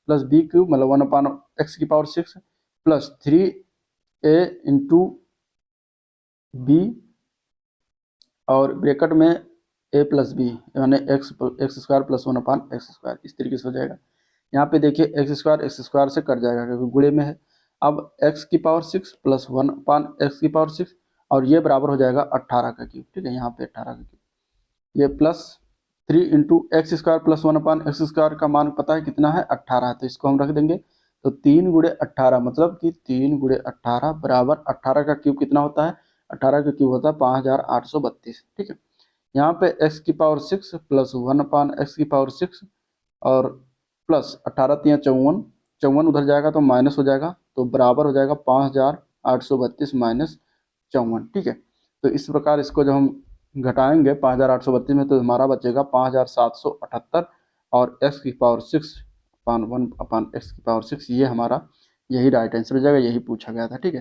प्लस b क्यूब मतलब 1/x की power 6 plus 3a into B, और ब्रैकेट में a प्लस बी यानी X square plus 1/x square, इस तरीके से हो जाएगा। यहाँ पे देखिए एक्स स्क्वायर से कट जाएगा क्योंकि गुणे में है। अब x की पावर 6 प्लस 1/x की पावर 6 और ये बराबर हो जाएगा 18 का क्यूब। ठीक है, यहाँ पे 18 का क्यूब, ये plus 3 into x square plus 1/x square का मान पता है कितना है, 18 है। तो इसको हम रख देंगे। तो 3 गुणे 18 मतलब कि 3 गुणे 18 बराबर 18 का क्यूब कितना होता है, 18 का क्यूब होता है 5832। ठीक है, यहाँ पे x की पावर 6 प्लस 1/x की पावर 6 और प्लस 18 3 54, 54 उधर जाएगा तो माइनस हो जाएगा, तो बराबर हो जाएगा 5832 माइनस 54। ठीक है, तो इस प्रकार इसको जब हम घटाएंगे 5832 में तो हमारा बचेगा 5778, और x की पावर 6 अपान 1/x की पावर 6, ये हमारा यही राइट आंसर हो जाएगा, यही पूछा गया था। ठीक है,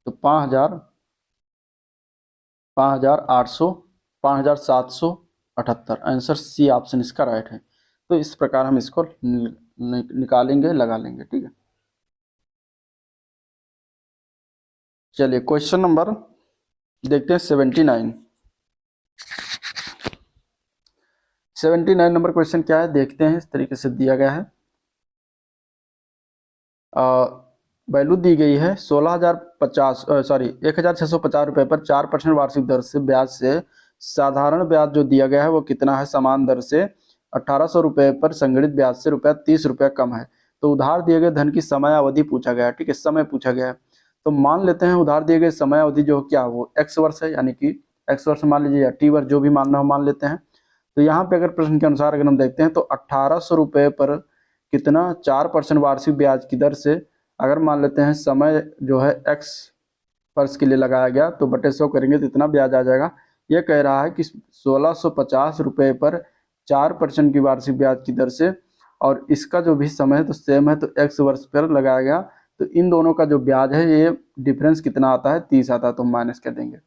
तो 5778 आंसर सी ऑप्शन इसका राइट है। तो इस प्रकार हम इसको निकालेंगे, लगा लेंगे। ठीक है, चलिए क्वेश्चन नंबर देखते हैं 79। 79 नंबर क्वेश्चन क्या है देखते हैं। इस तरीके से दिया गया है, वैल्यू दी गई है 16,650 रुपये पर 4% वार्षिक दर से ब्याज से साधारण ब्याज जो दिया गया है वो कितना है, समान दर से 1800 रुपये पर संगणित ब्याज से ₹30 कम है। तो उधार दिए गए धन की समय अवधि पूछा गया है। ठीक है, समय पूछा गया है। तो मान लेते हैं उधार दिए गए समय अवधि जो क्या वो x वर्ष है, यानी कि x वर्ष मान लीजिए या t वर्ष, जो भी मानना हो मान लेते हैं। तो यहाँ पे अगर प्रश्न के अनुसार अगर हम देखते हैं तो 1800 रुपये पर कितना 4% वार्षिक ब्याज की दर से अगर मान लेते हैं समय जो है x वर्ष के लिए लगाया गया तो बटे 100 करेंगे तो इतना ब्याज आ जाएगा। ये कह रहा है कि 1650 रुपये पर 4% की वार्षिक ब्याज की दर से, और इसका जो भी समय है तो सेम है, तो x वर्ष पर लगाया गया। तो इन दोनों का जो ब्याज है ये डिफरेंस कितना आता है, 30 आता है, तो माइनस कर देंगे।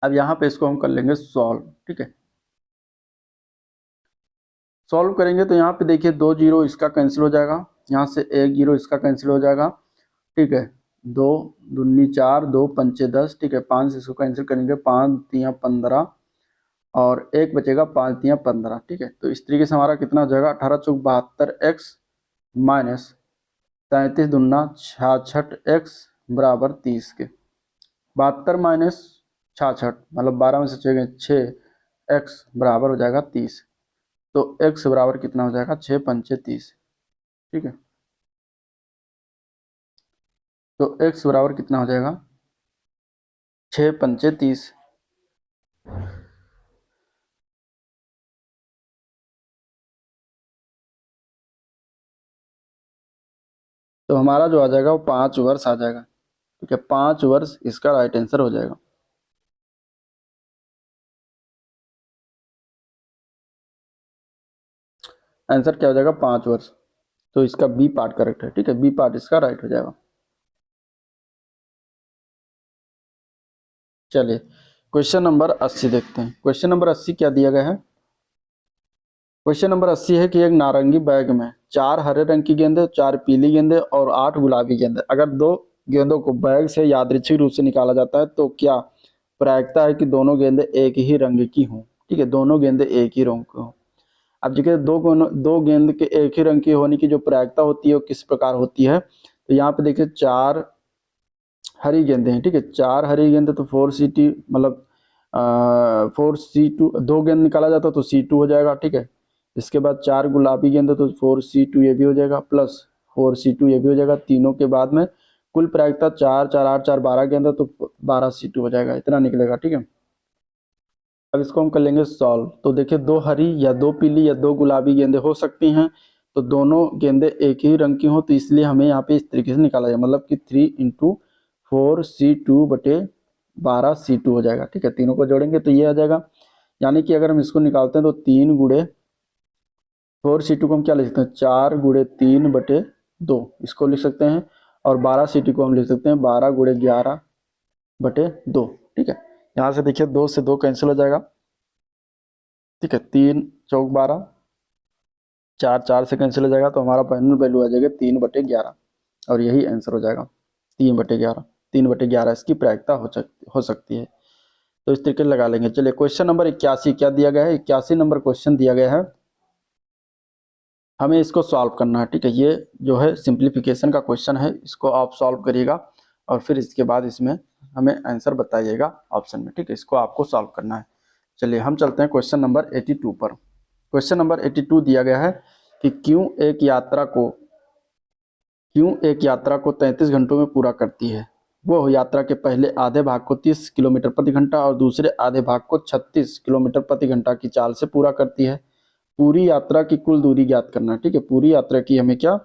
अब यहाँ पे इसको हम कर लेंगे सॉल्व। ठीक है, सॉल्व करेंगे तो यहाँ पे देखिए 2 जीरो इसका कैंसिल हो जाएगा, यहाँ से 1 जीरो इसका कैंसिल हो जाएगा। ठीक है, 2 दूनी 4, 2 पंचे 10। ठीक है, 5 से इसको कैंसिल करेंगे, 5 तियाँ 15 और 1 बचेगा, 5 तियाँ 15। ठीक है, तो इस तरीके से हमारा कितना हो जाएगा, 18 चौक 72x माइनस 33 दूना 66x बराबर 30 के। 72 माइनस 66 मतलब 12 में से 6 गए 6x बराबर हो जाएगा 30। तो x बराबर कितना हो जाएगा, 6 पंचे 30। ठीक है, तो x बराबर कितना हो जाएगा, 6 पंचे 30। तो हमारा जो आ जाएगा वो 5 वर्ष आ जाएगा। ठीक है, 5 वर्ष इसका राइट आंसर हो जाएगा। आंसर क्या हो जाएगा 5 वर्ष। तो इसका बी पार्ट करेक्ट है, ठीक है, बी पार्ट इसका राइट हो जाएगा। चलिए क्वेश्चन नंबर 80 देखते हैं। क्वेश्चन नंबर 80 क्या दिया गया है। क्वेश्चन नंबर 80 है कि एक नारंगी बैग में 4 हरे रंग की गेंदें, 4 पीली गेंदें और 8 गुलाबी गेंदें, अगर 2 गेंदों को बैग से यादृच्छिक रूप से निकाला जाता है तो क्या प्रायिकता है कि दोनों गेंदें एक ही रंग की हों। ठीक है, दोनों गेंदें एक ही रंग की हों। अब देखिए दो गेंद के एक ही रंग की होने की जो प्रायिकता होती है वो किस प्रकार होती है। तो यहाँ पे देखिए 4 हरी गेंदें हैं, ठीक है, 4 हरी गेंदें तो 4C2 मतलब 4C2, 2 गेंद निकाला जाता तो C2 हो जाएगा, ठीक है। इसके बाद 4 गुलाबी गेंदें तो 4C2 ये भी हो जाएगा, प्लस 4C2 ये भी हो जाएगा। तीनों के बाद में कुल प्रायिकता 4 4 8 4 12 गेंदें तो 12C2 हो जाएगा, इतना निकलेगा, ठीक है। अब इसको हम कर लेंगे सॉल्व। तो देखिए 2 हरी या 2 पीली या 2 गुलाबी गेंदें हो सकती हैं, तो दोनों गेंदें एक ही रंग की हों तो इसलिए हमें यहाँ पे इस तरीके से निकाला जाए, मतलब कि 3 इंटू 4C2 बटे 12C2 हो जाएगा, ठीक है। तीनों को जोड़ेंगे तो ये आ जाएगा, यानी कि अगर हम इसको निकालते हैं तो 3 गुणे 4C2 को हम क्या लिख सकते हैं, 4 गुणे 3 बटे 2 इसको लिख सकते हैं, और 12C2 को हम लिख सकते हैं 12 गुणे 11 बटे 2, ठीक है। यहाँ से देखिए 2 से 2 कैंसिल हो जाएगा, ठीक है, 3 चौक 12, 4 4 से कैंसिल हो जाएगा, तो हमारा फाइनल वैल्यू आ जाएगा 3/11, और यही आंसर हो जाएगा 3/11। 3/11 इसकी प्रायिकता हो सकती है। तो इस तरीके से लगा लेंगे। चलिए क्वेश्चन नंबर 81 क्या दिया गया है। 81 नंबर क्वेश्चन दिया गया है, हमें इसको सॉल्व करना है, ठीक है। ये जो है सिंप्लीफिकेशन का क्वेश्चन है, इसको आप सॉल्व करिएगा और फिर इसके बाद इसमें हमें आंसर बताइएगा ऑप्शन में, ठीक है। इसको आपको सॉल्व करना है। चलिए हम चलते हैं क्वेश्चन नंबर 82 पर। क्वेश्चन नंबर 82 दिया गया है कि क्यों एक यात्रा को 33 घंटों में पूरा करती है। वो यात्रा के पहले आधे भाग को 30 किलोमीटर प्रति घंटा और दूसरे आधे भाग को 36 किलोमीटर प्रति घंटा की चाल से पूरा करती है। पूरी यात्रा की कुल दूरी ज्ञात करना है, ठीक है। पूरी यात्रा की हमें क्या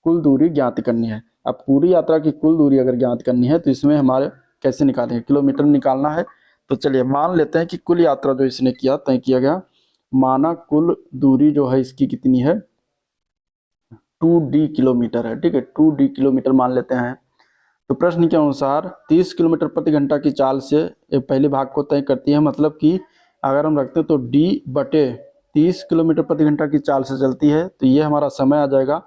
कुल दूरी ज्ञात करनी है। अब पूरी यात्रा की कुल दूरी अगर ज्ञात करनी है तो इसमें हमारे कैसे निकालेंगे, किलोमीटर निकालना है। तो चलिए मान लेते हैं कि कुल यात्रा जो इसने तय किया गया, माना कुल दूरी जो है इसकी कितनी है, 2D किलोमीटर है, ठीक है, 2D किलोमीटर मान लेते हैं। तो प्रश्न के अनुसार 30 किलोमीटर प्रति घंटा की चाल से पहले भाग को तय करती है, मतलब कि अगर हम रखते हैं तो D बटे 30 किलोमीटर प्रति घंटा की चाल से चलती है, तो ये हमारा समय आ जाएगा।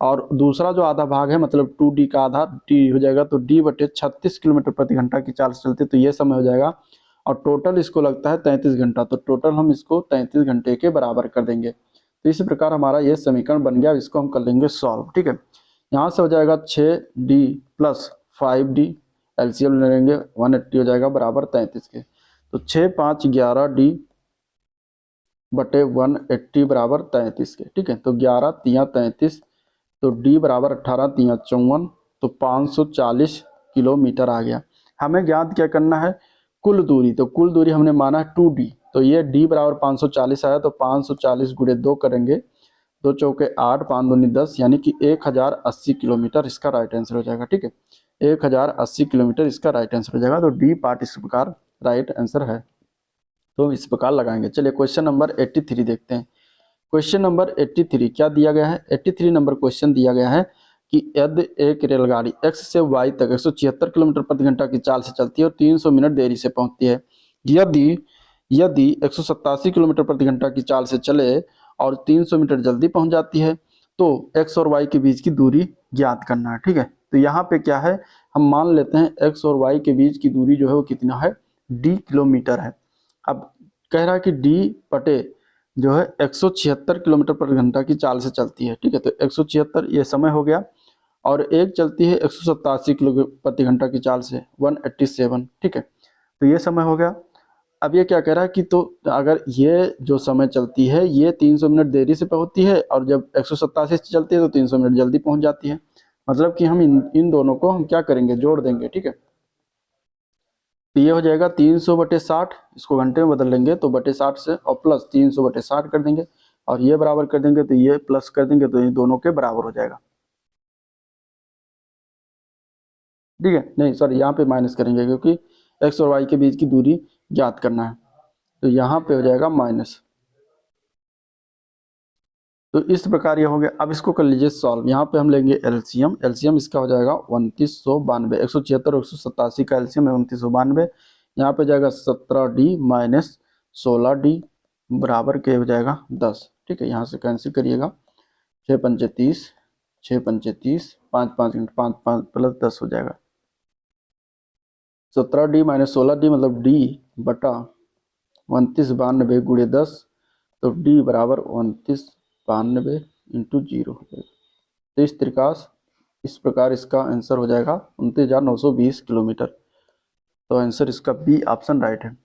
और दूसरा जो आधा भाग है मतलब 2D का आधा D हो जाएगा, तो D बटे 36 किलोमीटर प्रति घंटा की चाल से चलती है, तो ये समय हो जाएगा। और टोटल इसको लगता है 33 घंटा, तो टोटल हम इसको 33 घंटे के बराबर कर देंगे। तो इसी प्रकार हमारा ये समीकरण बन गया। इसको हम कर लेंगे सॉल्व, ठीक है। यहाँ से हो जाएगा 6D प्लस 5D, एलसीएम ले लेंगे 180 हो जाएगा बराबर 33 के। तो 6 5 11D बटे 180 बराबर 33 के, ठीक है। तो 11 3 33, तो D बराबर 18 3 54, तो 540 किलोमीटर आ गया। हमें ज्ञात क्या करना है, कुल दूरी। तो कुल दूरी हमने माना है 2D, तो ये D बराबर 540 आया, तो 540 गुणे 2 करेंगे, 2 चौके 8 5 दूनी 10, यानी कि 1080 किलोमीटर इसका राइट आंसर हो जाएगा, ठीक है। 1080 किलोमीटर इसका राइट आंसर हो जाएगा। तो डी पार्ट इस प्रकार राइट आंसर है, तो इस प्रकार लगाएंगे। चलिए क्वेश्चन नंबर 83 देखते हैं। क्वेश्चन नंबर 83 क्या दिया गया है। 83 नंबर क्वेश्चन दिया गया है कि यदि एक रेलगाड़ी x से y तक 176 किलोमीटर प्रति घंटा की चाल से चलती है और 300 मिनट देरी से पहुंचती है, यदि यदि 187 किलोमीटर प्रति घंटा की चाल से चले और 300 मीटर जल्दी पहुंच जाती है, तो x और y के बीच की दूरी ज्ञात करना है, ठीक है। तो यहाँ पे क्या है, हम मान लेते हैं x और y के बीच की दूरी जो है वो कितना है, d किलोमीटर है। अब कह रहा है कि d बटे जो है 176 किलोमीटर प्रति घंटा की चाल से चलती है, ठीक है। तो 176 ये समय हो गया, और एक चलती है 187 किलो प्रति घंटा की चाल से 187, ठीक है। तो ये समय हो गया। अब ये क्या कह रहा है कि तो अगर ये जो समय चलती है ये 300 मिनट देरी से पहुंचती है, और जब 187 से चलती है तो 300 मिनट जल्दी पहुंच जाती है। मतलब कि हम इन दोनों को हम क्या करेंगे, जोड़ देंगे, ठीक है। तो ये हो जाएगा 300/60, इसको घंटे में बदल लेंगे तो बटे 60 से, और प्लस 300/60 कर देंगे, और ये बराबर कर देंगे, तो ये प्लस कर देंगे, तो ये दोनों के बराबर हो जाएगा, ठीक है। नहीं सॉरी, यहाँ पे माइनस करेंगे क्योंकि एक्स और वाई के बीच की दूरी ज्ञात करना है, तो यहाँ पे हो जाएगा माइनस। तो इस प्रकार ये हो गया। अब इसको कर लीजिए सॉल्व। यहाँ पे हम लेंगे एलसीएम। एलसीएम इसका हो जाएगा 2992, 176 और 187 का एलसीएम है 2992। यहाँ पे जाएगा 17D माइनस 16D बराबर के हो जाएगा 10। ठीक है, यहाँ से कैंसिल करिएगा, 6 पंचे 30, 6 पंचे 30, 5 5 5 5 प्लस 10 हो जाएगा 17D माइनस 16D मतलब D बटा 2992 गुणे 10, तो D बराबर 2992 इंटू 0 हो जाएगा। तो इस प्रकार इसका आंसर हो जाएगा 29,920 किलोमीटर। तो आंसर इसका बी ऑप्शन राइट है।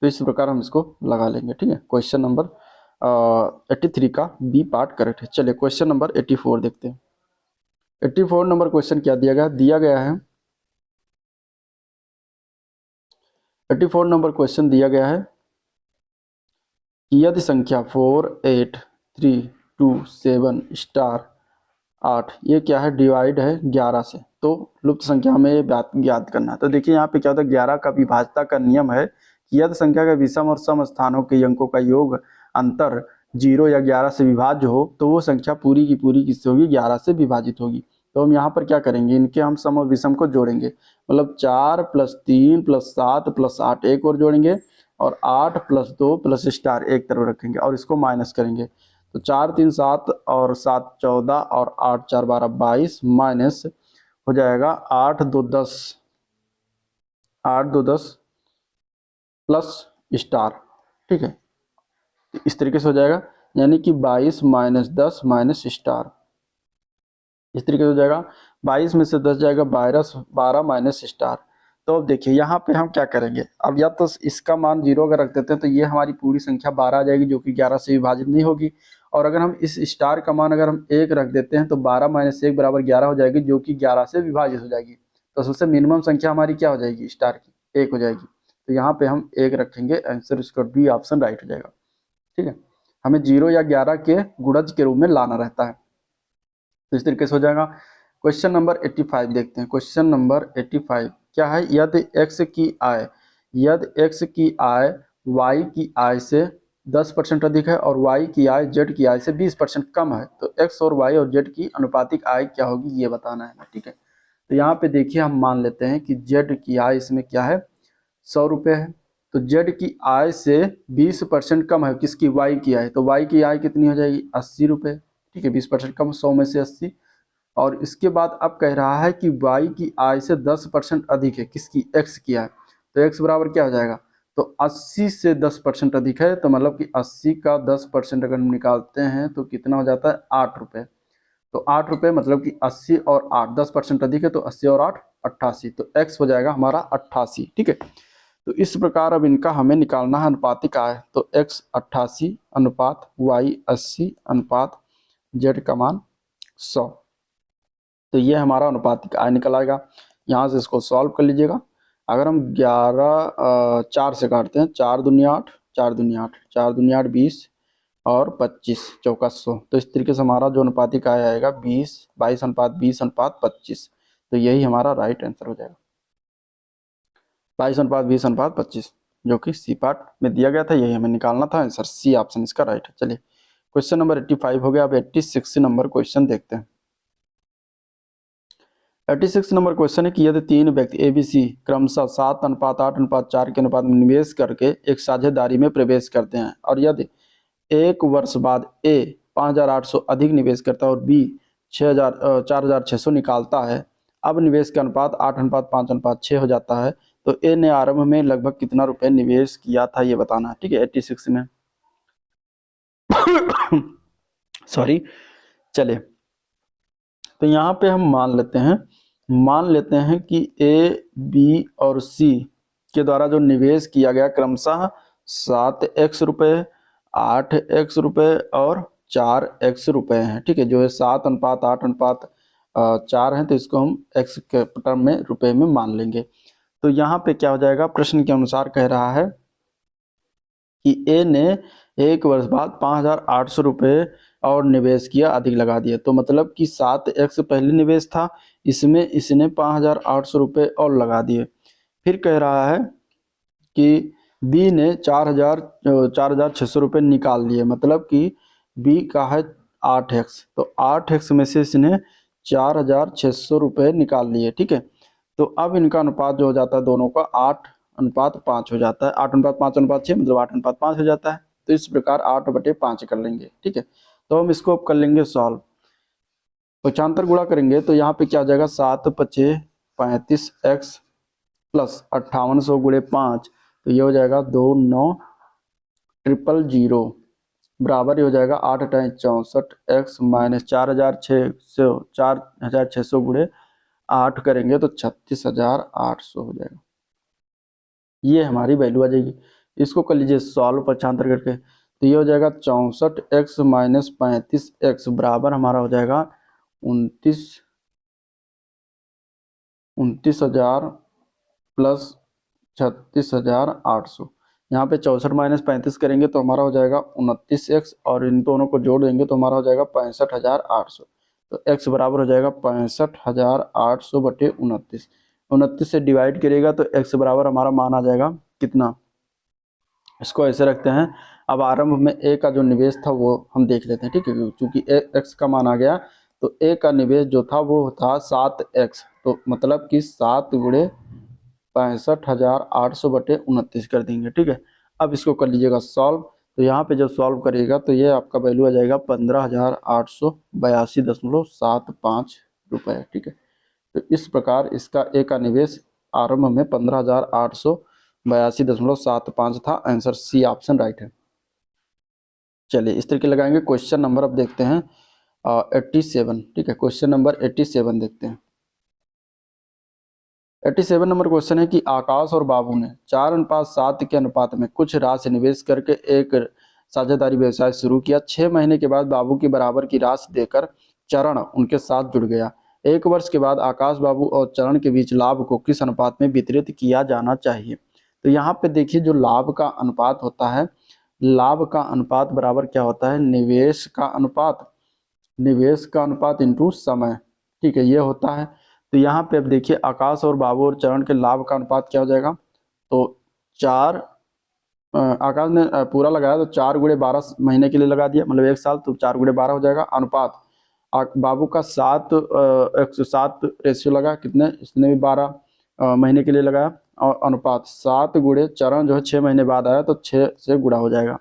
तो इस प्रकार हम इसको लगा लेंगे। ठीक है, क्वेश्चन नंबर 83 का बी पार्ट करेक्ट है। चलिए क्वेश्चन नंबर 84 देखते हैं। 84 नंबर क्वेश्चन क्या दिया गया है 84 नंबर क्वेश्चन दिया गया है कि यदि संख्या 48327 स्टार 8 ये क्या है डिवाइड है 11 से, तो लुप्त संख्या में ये ज्ञात करना है। तो देखिए यहाँ पे क्या होता है, 11 का विभाज्यता का नियम है कि यदि संख्या के विषम और सम स्थानों के अंकों का योग अंतर 0 या 11 से विभाज्य हो तो वो संख्या पूरी की पूरी किससे होगी, 11 से विभाजित होगी। तो हम यहाँ पर क्या करेंगे, इनके हम सम और विषम को जोड़ेंगे, मतलब 4 + 3 + 7 + 8 एक और जोड़ेंगे, और 8 + 2 + स्टार एक तरफ रखेंगे और इसको माइनस करेंगे। तो 4 3 7 और 7 14 और 8 4 12 22 माइनस हो जाएगा 8 2 10, 8 2 10 प्लस स्टार। ठीक है, इस तरीके से हो जाएगा, यानी कि 22 माइनस 10 माइनस स्टार, इस तरीके से हो जाएगा। 22 में से 10 जाएगा 12 माइनस स्टार। तो अब देखिए यहाँ पे हम क्या करेंगे, अब या तो इसका मान 0 अगर रख देते हैं तो ये हमारी पूरी संख्या 12 आ जाएगी जो कि 11 से विभाजित नहीं होगी, और अगर हम इस स्टार का मान अगर हम 1 रख देते हैं तो 12 माइनस 1 बराबर 11 हो जाएगी जो कि 11 से विभाजित हो जाएगी। तो सबसे मिनिमम संख्या हमारी क्या हो जाएगी स्टार की, 1 हो जाएगी। तो यहाँ पे हम 1 रखेंगे, आंसर इसका बी ऑप्शन राइट हो जाएगा। ठीक है, हमें 0 या 11 के गुणज के रूप में लाना रहता है। तो इस तरीके से हो जाएगा। क्वेश्चन नंबर 85 देखते हैं। क्वेश्चन नंबर 85 क्या है, यदि x की आय y की आय से 10% अधिक है और y की आय z की आय से 20% कम है तो x और y और z की अनुपातिक आय क्या होगी ये बताना है। ठीक है, तो यहाँ पे देखिए हम मान लेते हैं कि z की आय इसमें क्या है 100 रुपये है, तो z की आय से 20% कम है किसकी, y की आय, तो y की आय कितनी हो जाएगी 80 रुपये। ठीक है, 20% कम 100 में से 80, और इसके बाद अब कह रहा है कि y की आय से 10% अधिक है किसकी, x की आय, तो x बराबर क्या हो जाएगा, तो 80 से 10% अधिक है, तो मतलब कि 80 का 10% अगर हम निकालते हैं तो कितना हो जाता है 8 रुपये। तो 8 रुपये मतलब कि 80 और 8 10% अधिक है, तो 80 और 8 88, तो x हो जाएगा हमारा 88। ठीक है, तो इस प्रकार अब इनका हमें निकालना है अनुपातिक आय, तो x 88 अनुपात y 80 अनुपात z का मान 100, तो ये हमारा अनुपातिक आय निकल आएगा। यहाँ से इसको सॉल्व कर लीजिएगा। अगर हम 11 4 से काटते हैं, 4 दूनी 8, 4 दूनी 8, 4 दूनी 8 20 और 25 चौका 100, तो इस तरीके से हमारा जो अनुपातिक आय आएगा 22 अनुपात 20 अनुपात 25, तो यही हमारा राइट आंसर हो जाएगा 22 अनुपात 20 अनुपात 25, जो कि सी पार्ट में दिया गया था, यही हमें निकालना था। आंसर सी ऑप्शन इसका राइट है। चलिए क्वेश्चन नंबर 85 हो गया। अब 86 नंबर क्वेश्चन देखते हैं। 86 नंबर क्वेश्चन है कि यदि 3 व्यक्ति ABC क्रमशः 7 अनुपात 8 अनुपात 4 के अनुपात में निवेश करके एक साझेदारी में प्रवेश करते हैं, और यदि 1 वर्ष बाद A 5,800 अधिक निवेश करता है और B 4,600 निकालता है, अब निवेश का अनुपात 8 अनुपात 5 अनुपात 6 हो जाता है, तो A ने आरंभ में लगभग कितना रुपए निवेश किया था ये बताना है। ठीक है, 86 में सॉरी, चले तो यहाँ पे हम मान लेते हैं कि A, B और C के द्वारा जो निवेश किया गया क्रमशः 7x रुपये, 8x रुपये और 4x रुपये हैं। ठीक है, जो है 7 अनुपात 8 अनुपात 4 है, तो इसको हम x के टर्म में रुपए में मान लेंगे। तो यहाँ पे क्या हो जाएगा, प्रश्न के अनुसार कह रहा है कि A ने 1 वर्ष बाद 5,800 रुपये और निवेश किया, अधिक लगा दिया, तो मतलब कि 7x पहले निवेश था, इसमें इसने 5,800 रुपये और लगा दिए। फिर कह रहा है कि B ने 4,600 रुपये निकाल लिए, मतलब कि B का है 8x, तो 8x में से इसने 4,600 रुपये निकाल लिए। ठीक है, तो अब इनका अनुपात जो हो जाता है दोनों का 8:5 हो जाता है। 8:5:6 मतलब 8:5 हो जाता है। तो इस प्रकार 8/5 कर लेंगे। ठीक है, तो हम इसको अब कर लेंगे सॉल्व। पक्षांतर गुणा करेंगे तो यहाँ पे क्या हो जाएगा, 7×5 35x प्लस 5800 गुणे 5, तो ये हो जाएगा 29,000 बराबर ये हो जाएगा 8×64x माइनस 4,600 गुणे 8 करेंगे तो 36,800 हो जाएगा। ये हमारी वैल्यू आ जाएगी। इसको कर लीजिए सॉल्व पक्षांतर करके, तो ये हो जाएगा 64x माइनस 35x बराबर हमारा हो जाएगा 29,000 प्लस 36,800। यहाँ पे 64 माइनस 35 करेंगे तो हमारा हो जाएगा 29x, और इन दोनों को जोड़ देंगे तो हमारा हो जाएगा 65,800। तो x बराबर हो जाएगा 65,800 बटे 29। 29 से डिवाइड करिएगा तो x बराबर हमारा मान आ जाएगा कितना। इसको ऐसे रखते हैं। अब आरंभ में a का जो निवेश था वो हम देख लेते हैं। ठीक है, क्योंकि x का मान आ गया तो a का निवेश जो था वो था 7x, तो मतलब कि 7 गुणे 65,800 बटे 29 कर देंगे। ठीक है, अब इसको कर लीजिएगा सॉल्व। तो यहाँ पे जब सॉल्व करिएगा तो ये आपका वैल्यू आ जाएगा 15,882.75 रुपये। ठीक है, तो इस प्रकार इसका ए का निवेश आरंभ में 15,882.75 था। आंसर सी ऑप्शन राइट है। चलिए इस तरीके लगाएंगे। क्वेश्चन नंबर अब देखते हैं 87। ठीक है, क्वेश्चन नंबर 87 देखते हैं। 87 नंबर क्वेश्चन है कि आकाश और बाबू ने 4:7 के अनुपात में कुछ राशि निवेश करके एक साझेदारी व्यवसाय शुरू किया। 6 महीने के बाद बाबू की बराबर की राशि देकर चरण उनके साथ जुड़ गया। 1 वर्ष के बाद आकाश, बाबू और चरण के बीच लाभ को किस अनुपात में वितरित किया जाना चाहिए। तो यहाँ पे देखिए जो लाभ का अनुपात होता है, लाभ का अनुपात बराबर क्या होता है, निवेश का अनुपात इंटू समय। ठीक है, ये होता है। तो यहाँ पे अब देखिए आकाश और बाबू और चरण के लाभ का अनुपात क्या हो जाएगा, तो 4 आकाश ने पूरा लगाया तो 4 गुणे 12 महीने के लिए लगा दिया, मतलब 1 साल, तो 4 गुणे 12 हो जाएगा। अनुपात बाबू का 7 रेशियो लगा, कितने, इसने भी 12 महीने के लिए लगाया, और अनुपात 7 गुणे चरण जो है 6 महीने बाद आया तो 6 से गुणा हो जाएगा।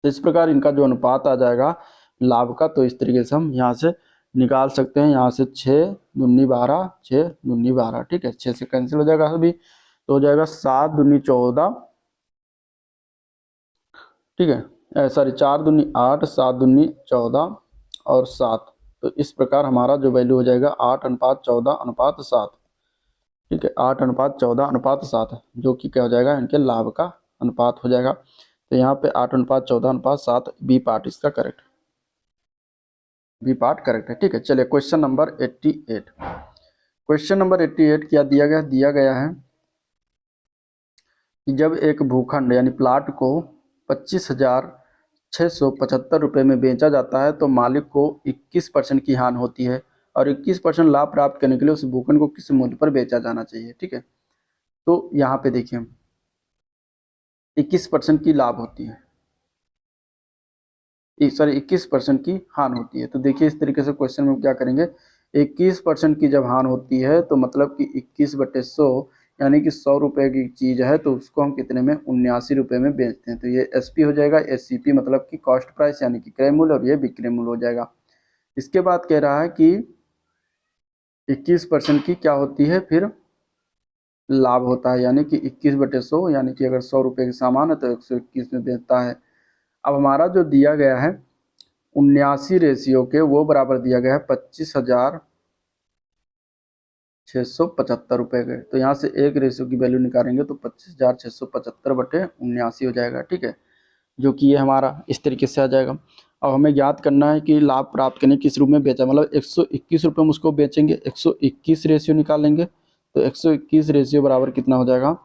तो इस प्रकार इनका जो अनुपात आ जाएगा लाभ का, तो इस तरीके से हम यहाँ से निकाल सकते हैं। यहाँ से 6 दूनी 12, 6 दूनी 12। ठीक है, 6 से कैंसिल हो जाएगा अभी, तो हो जाएगा 7 दूनी 14। ठीक है, सॉरी 4 दूनी 8, 7 दूनी 14 और 7। तो इस प्रकार हमारा जो वैल्यू हो जाएगा 8:14:7। ठीक है, 8:14:7, जो कि क्या हो जाएगा, इनके लाभ का अनुपात हो जाएगा। तो यहाँ पे 8:14:7 बी पार्ट इसका करेक्ट, बी पार्ट करेक्ट है। ठीक है, चलिए क्वेश्चन नंबर 88। क्वेश्चन नंबर 88 क्या दिया गया है कि जब एक भूखंड यानी प्लाट को 25,675 रुपये में बेचा जाता है तो मालिक को 21% की हानि होती है, और 21% लाभ प्राप्त करने के लिए उस भूखंड को किस मूल्य पर बेचा जाना चाहिए। ठीक है, तो यहाँ पे देखिए 21% की लाभ होती है, सॉरी 21% की हानि होती है। तो देखिए इस तरीके से क्वेश्चन में क्या करेंगे, 21% की जब हानि होती है तो मतलब कि 21/100, यानी कि 100 रुपये की चीज़ है तो उसको हम कितने में, 79 रुपये में बेचते हैं। तो ये एसपी हो जाएगा, एससीपी मतलब कि कॉस्ट प्राइस यानी कि क्रय मूल्य, और ये विक्रय मूल्य हो जाएगा। इसके बाद कह रहा है कि 21% की क्या होती है, फिर लाभ होता है, यानी कि 21/100, यानी कि अगर 100 रुपये का सामान है तो 121 में बेचता है। अब हमारा जो दिया गया है 79 रेशियो के, वो बराबर दिया गया है 25,675 रुपये के। तो यहाँ से एक रेशियो की वैल्यू निकालेंगे तो 25,675 बटे 79 हो जाएगा। ठीक है, जो कि ये हमारा इस तरीके से आ जाएगा। अब हमें ज्ञात करना है कि लाभ प्राप्त करने किस रूप में बेचा, मतलब 121 रुपये में उसको बेचेंगे, 121 रेशियो निकालेंगे तो 121 रेशियो बराबर कितना हो जाएगा,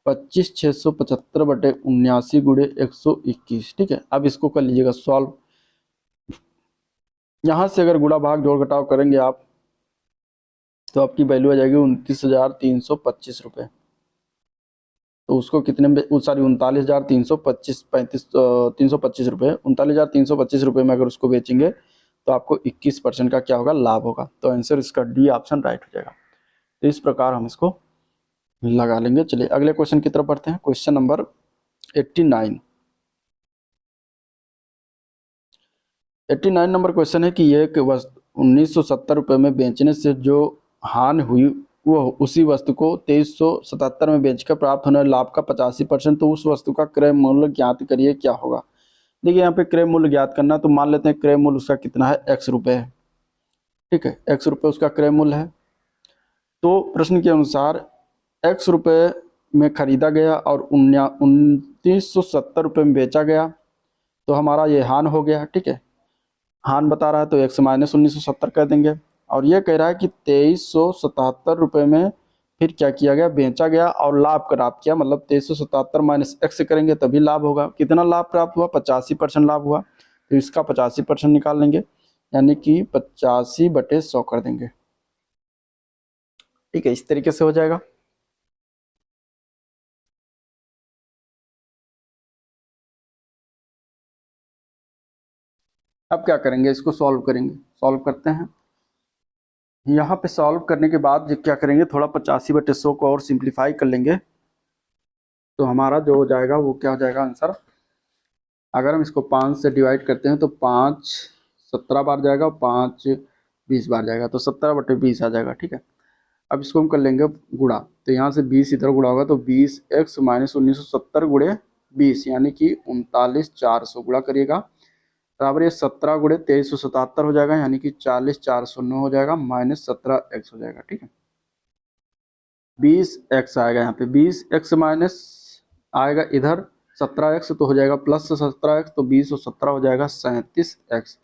25,675 बटे 79 गुणे 121। ठीक है, अब इसको कर लीजिएगा सॉल्व। यहाँ से अगर गुणा भाग जोड़ घटाव करेंगे आप तो आपकी वैल्यू आ जाएगी 29,325 रुपये। तो उसको कितने में, 39,325 रुपये, 39,325 रुपये में अगर उसको बेचेंगे तो आपको 21% का क्या होगा, लाभ होगा। तो आंसर इसका डी ऑप्शन राइट हो जाएगा। तो इस प्रकार हम इसको लगा लेंगे। चलिए अगले क्वेश्चन की तरफ बढ़ते हैं। Question number 89। 89 नंबर क्वेश्चन है कि एक वस्तु 1970 रुपये में बेचने से जो हानि हुई वो उसी वस्तु को 2377 में बेचकर प्राप्त होने वाले लाभ का 85%, तो उस वस्तु का क्रय मूल्य ज्ञात करिए, क्या होगा। देखिए यहाँ पे क्रय मूल्य ज्ञात करना, तो मान लेते हैं क्रय मूल्य उसका कितना है, x रुपये है, ठीक है, x रुपये उसका क्रय मूल्य है। तो प्रश्न के अनुसार x रुपये में खरीदा गया और 2970 रुपये में बेचा गया, तो हमारा ये हान हो गया, ठीक है, हान बता रहा है तो x माइनस 1970 कर देंगे। और ये कह रहा है कि 2377 रुपये में फिर क्या किया गया, बेचा गया और लाभ प्राप्त किया, मतलब 2377 माइनस x करेंगे तभी लाभ होगा। कितना लाभ प्राप्त हुआ, 85% लाभ हुआ, तो इसका 85% निकाल लेंगे, यानी कि 85/100 कर देंगे, ठीक है, इस तरीके से हो जाएगा। अब क्या करेंगे, इसको सॉल्व करेंगे, सॉल्व करते हैं। यहाँ पे सॉल्व करने के बाद क्या करेंगे, थोड़ा 85/100 को और सिंप्लीफाई कर लेंगे, तो हमारा जो हो जाएगा वो क्या हो जाएगा आंसर। अगर हम इसको 5 से डिवाइड करते हैं तो 5 17 बार जाएगा, 5 20 बार जाएगा, तो 17/20 आ जाएगा, ठीक है। अब इसको हम कर लेंगे गुणा, तो यहाँ से 20 इधर गुणा होगा, तो 20x माइनस 1970 गुणे 20 यानी कि 39,400 गुणा करिएगा, बराबर ये 17 गुणे 2377 हो जाएगा, यानी कि 40,409 हो जाएगा, माइनस 17x हो जाएगा, ठीक है। 20x आएगा यहाँ पे, 20x माइनस आएगा इधर 17x, तो हो जाएगा प्लस 17x, तो 20 और 17 हो जाएगा 37x,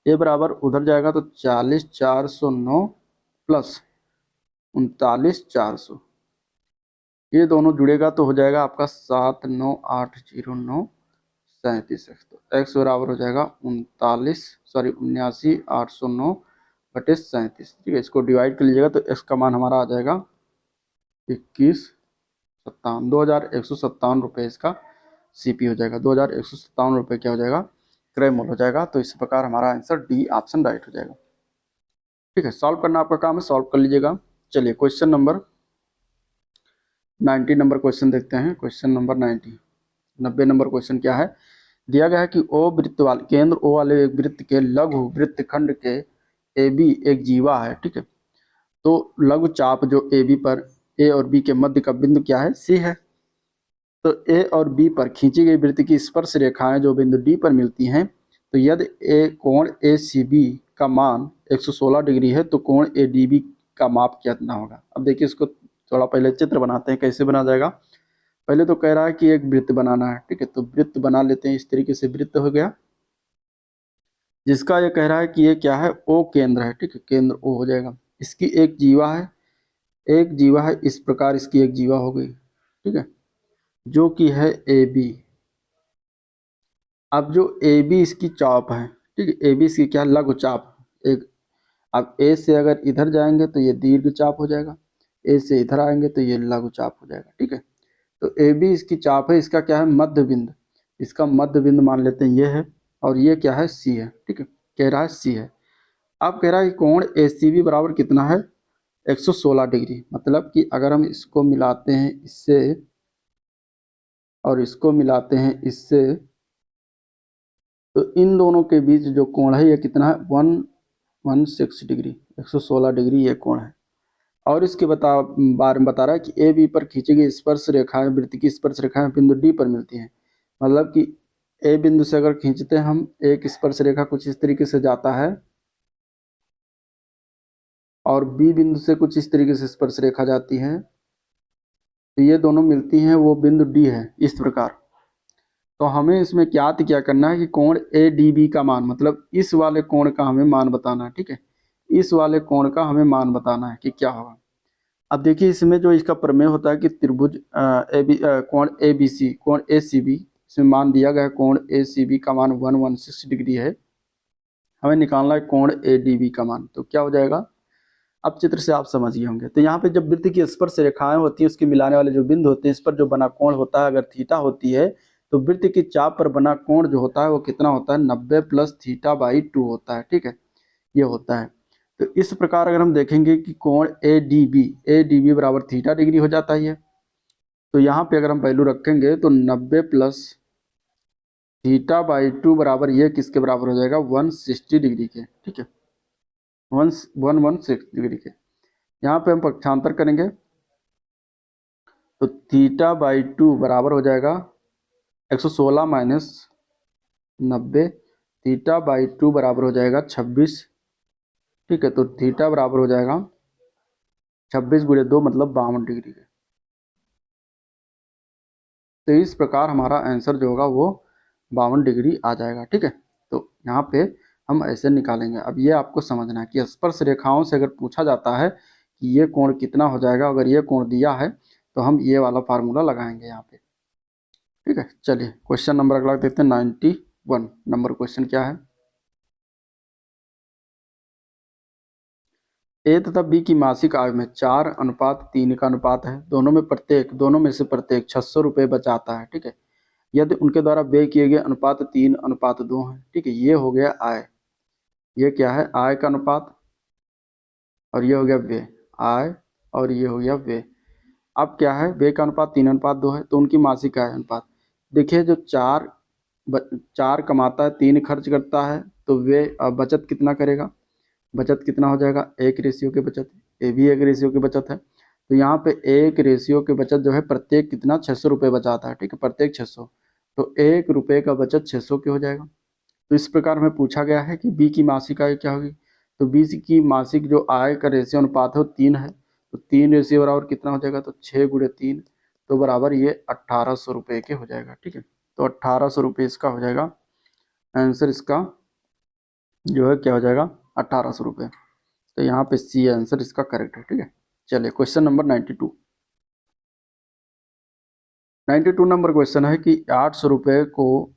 ये बराबर उधर जाएगा तो 40,409 प्लस 39,400, ये दोनों जुड़ेगा तो हो जाएगा आपका 79,809 37x, तो x बराबर हो जाएगा 79,809/37, ठीक है। इसको डिवाइड कर लीजिएगा तो x का मान हमारा आ जाएगा 2157, 2157 रुपये इसका CP हो जाएगा, 2157 रुपये क्या हो जाएगा, क्रय मूल्य हो जाएगा। तो इस प्रकार हमारा आंसर डी ऑप्शन राइट हो जाएगा, ठीक है। सॉल्व करना आपका काम है, सॉल्व कर लीजिएगा। चलिए क्वेश्चन नंबर 90 नंबर क्वेश्चन देखते हैं। क्वेश्चन नंबर 90 नंबर क्वेश्चन क्या है, दिया गया है कि ओ वृत्त वाले केंद्र ओ वाले एक वृत्त के लघु वृत्तखंड के AB एक जीवा है, ठीक है। तो लघु चाप जो AB पर A और B के मध्य का बिंदु क्या है, C है। तो A और B पर खींची गई वृत्त की स्पर्श रेखाएं जो बिंदु D पर मिलती हैं, तो यदि कोण ACB का मान 116 डिग्री है तो कोण ADB का माप कितना होगा। अब देखिए इसको थोड़ा पहले चित्र बनाते हैं, कैसे बना जाएगा। पहले तो कह रहा है कि एक वृत्त बनाना है, ठीक है, तो वृत्त बना लेते हैं। इस तरीके से वृत्त हो गया, जिसका ये कह रहा है कि ये क्या है, O केंद्र है, ठीक है, केंद्र O हो जाएगा। इसकी एक जीवा है, एक जीवा है, इस प्रकार इसकी एक जीवा हो गई, ठीक है, जो कि है AB। अब जो AB इसकी चाप है, ठीक है, AB इसकी क्या, लघु चाप एक। अब A से अगर इधर जाएंगे तो ये दीर्घ चाप हो जाएगा, A से इधर आएंगे तो ये लघु चाप हो जाएगा, ठीक है। तो AB इसकी चाप है, इसका क्या है, मध्य बिंदु, इसका मध्य बिंदु मान लेते हैं ये है, और ये क्या है, C है, ठीक है, कह रहा है C है। अब कह रहा है कि कोण ACB बराबर कितना है, 116 डिग्री। मतलब कि अगर हम इसको मिलाते हैं इससे और इसको मिलाते हैं इससे, तो इन दोनों के बीच जो कोण है ये कितना है, 116 डिग्री, 116 डिग्री ये कोण है। और इसके बारे में बता रहा है कि AB पर खींची गई स्पर्श रेखाएं, वृत्त की स्पर्श रेखाएं बिंदु D पर मिलती हैं। मतलब कि A बिंदु से अगर खींचते हैं हम एक स्पर्श रेखा कुछ इस तरीके से जाता है, और B बिंदु से कुछ इस तरीके से स्पर्श रेखा जाती है, तो ये दोनों मिलती हैं, वो बिंदु D है, इस प्रकार। तो हमें इसमें क्या करना है कि कोण ADB का मान, मतलब इस वाले कोण का हमें मान बताना है, ठीक है, इस वाले कोण का हमें मान बताना है कि क्या होगा। अब देखिए इसमें जो इसका प्रमेय होता है कि त्रिभुज कोण ABC, कोण ACB, इसमें मान दिया गया है कोण ACB का मान 116 डिग्री है, हमें निकालना है कोण ADB का मान। तो क्या हो जाएगा, अब चित्र से आप समझ गए होंगे। तो यहाँ पे जब वृत्त की स्पर्श रेखाएं होती हैं, उसके मिलाने वाले जो बिंदु होते हैं, इस पर जो बना कोण होता है, अगर थीटा होती है तो वृत्त की चाप पर बना कोण जो होता है वो कितना होता है, 90 प्लस थीटा बाई 2 होता है। ठीक है, ये होता है। तो इस प्रकार अगर हम देखेंगे कि कोण ए डी बी बराबर थीटा डिग्री हो जाता है ये, तो यहाँ पे अगर हम वैल्यू रखेंगे तो 90 प्लस थीटा बाई 2 बराबर ये किसके बराबर हो जाएगा, 160 डिग्री के। ठीक है, 116 डिग्री के। यहाँ पे हम पक्षांतर करेंगे तो थीटा बाई 2 बराबर हो जाएगा 116 माइनस 90, थीटा बाई 2 बराबर हो जाएगा 26। ठीक है, तो थीटा बराबर हो जाएगा 26 गुणे 2 मतलब 52 डिग्री के। तो इस प्रकार हमारा आंसर जो होगा वो 52 डिग्री आ जाएगा। ठीक है, तो यहाँ पे हम ऐसे निकालेंगे। अब ये आपको समझना है कि स्पर्श रेखाओं से अगर पूछा जाता है कि ये कोण कितना हो जाएगा, अगर ये कोण दिया है तो हम ये वाला फार्मूला लगाएंगे यहाँ पे। ठीक है, चलिए क्वेश्चन नंबर अगला देखते हैं। 91 नंबर क्वेश्चन क्या है, ए तथा बी की मासिक आय में 4:3 का अनुपात है। दोनों में से प्रत्येक 600 रुपये बचाता है। ठीक है, यदि उनके द्वारा व्यय किए गए अनुपात 3:2 है। ठीक है, ये हो गया आय, ये क्या है, आय का अनुपात, और ये हो गया व्यय, आय और ये हो गया व्यय। अब क्या है, व्यय का अनुपात 3:2 है, तो उनकी मासिक आय अनुपात देखिए, जो चार कमाता है, 3 खर्च करता है, तो वे बचत कितना करेगा, बचत कितना हो जाएगा, 1 रेशियो की बचत, ये भी 1 रेशियो की बचत है। तो यहाँ पे 1 रेशियो की बचत जो है प्रत्येक कितना 600 रुपये बचाता है। ठीक है, प्रत्येक 600, तो 1 रुपये का बचत 600 की हो जाएगा। तो इस प्रकार हमें पूछा गया है कि बी की मासिक आय क्या होगी, तो बी की मासिक जो आय का रेशियो अनुपात है वो 3 है, तो 3 रेशियो बराबर कितना हो जाएगा, तो 6 गुणे 3, तो बराबर ये 1800 रुपये के हो जाएगा। ठीक है, तो 1800 रुपये इसका हो जाएगा आंसर, इसका जो है क्या हो जाएगा 1800 रुपये। तो यहाँ पे सी आंसर इसका करेक्ट है। ठीक है, चलिए क्वेश्चन नंबर 92 नंबर क्वेश्चन है कि 800 रुपये को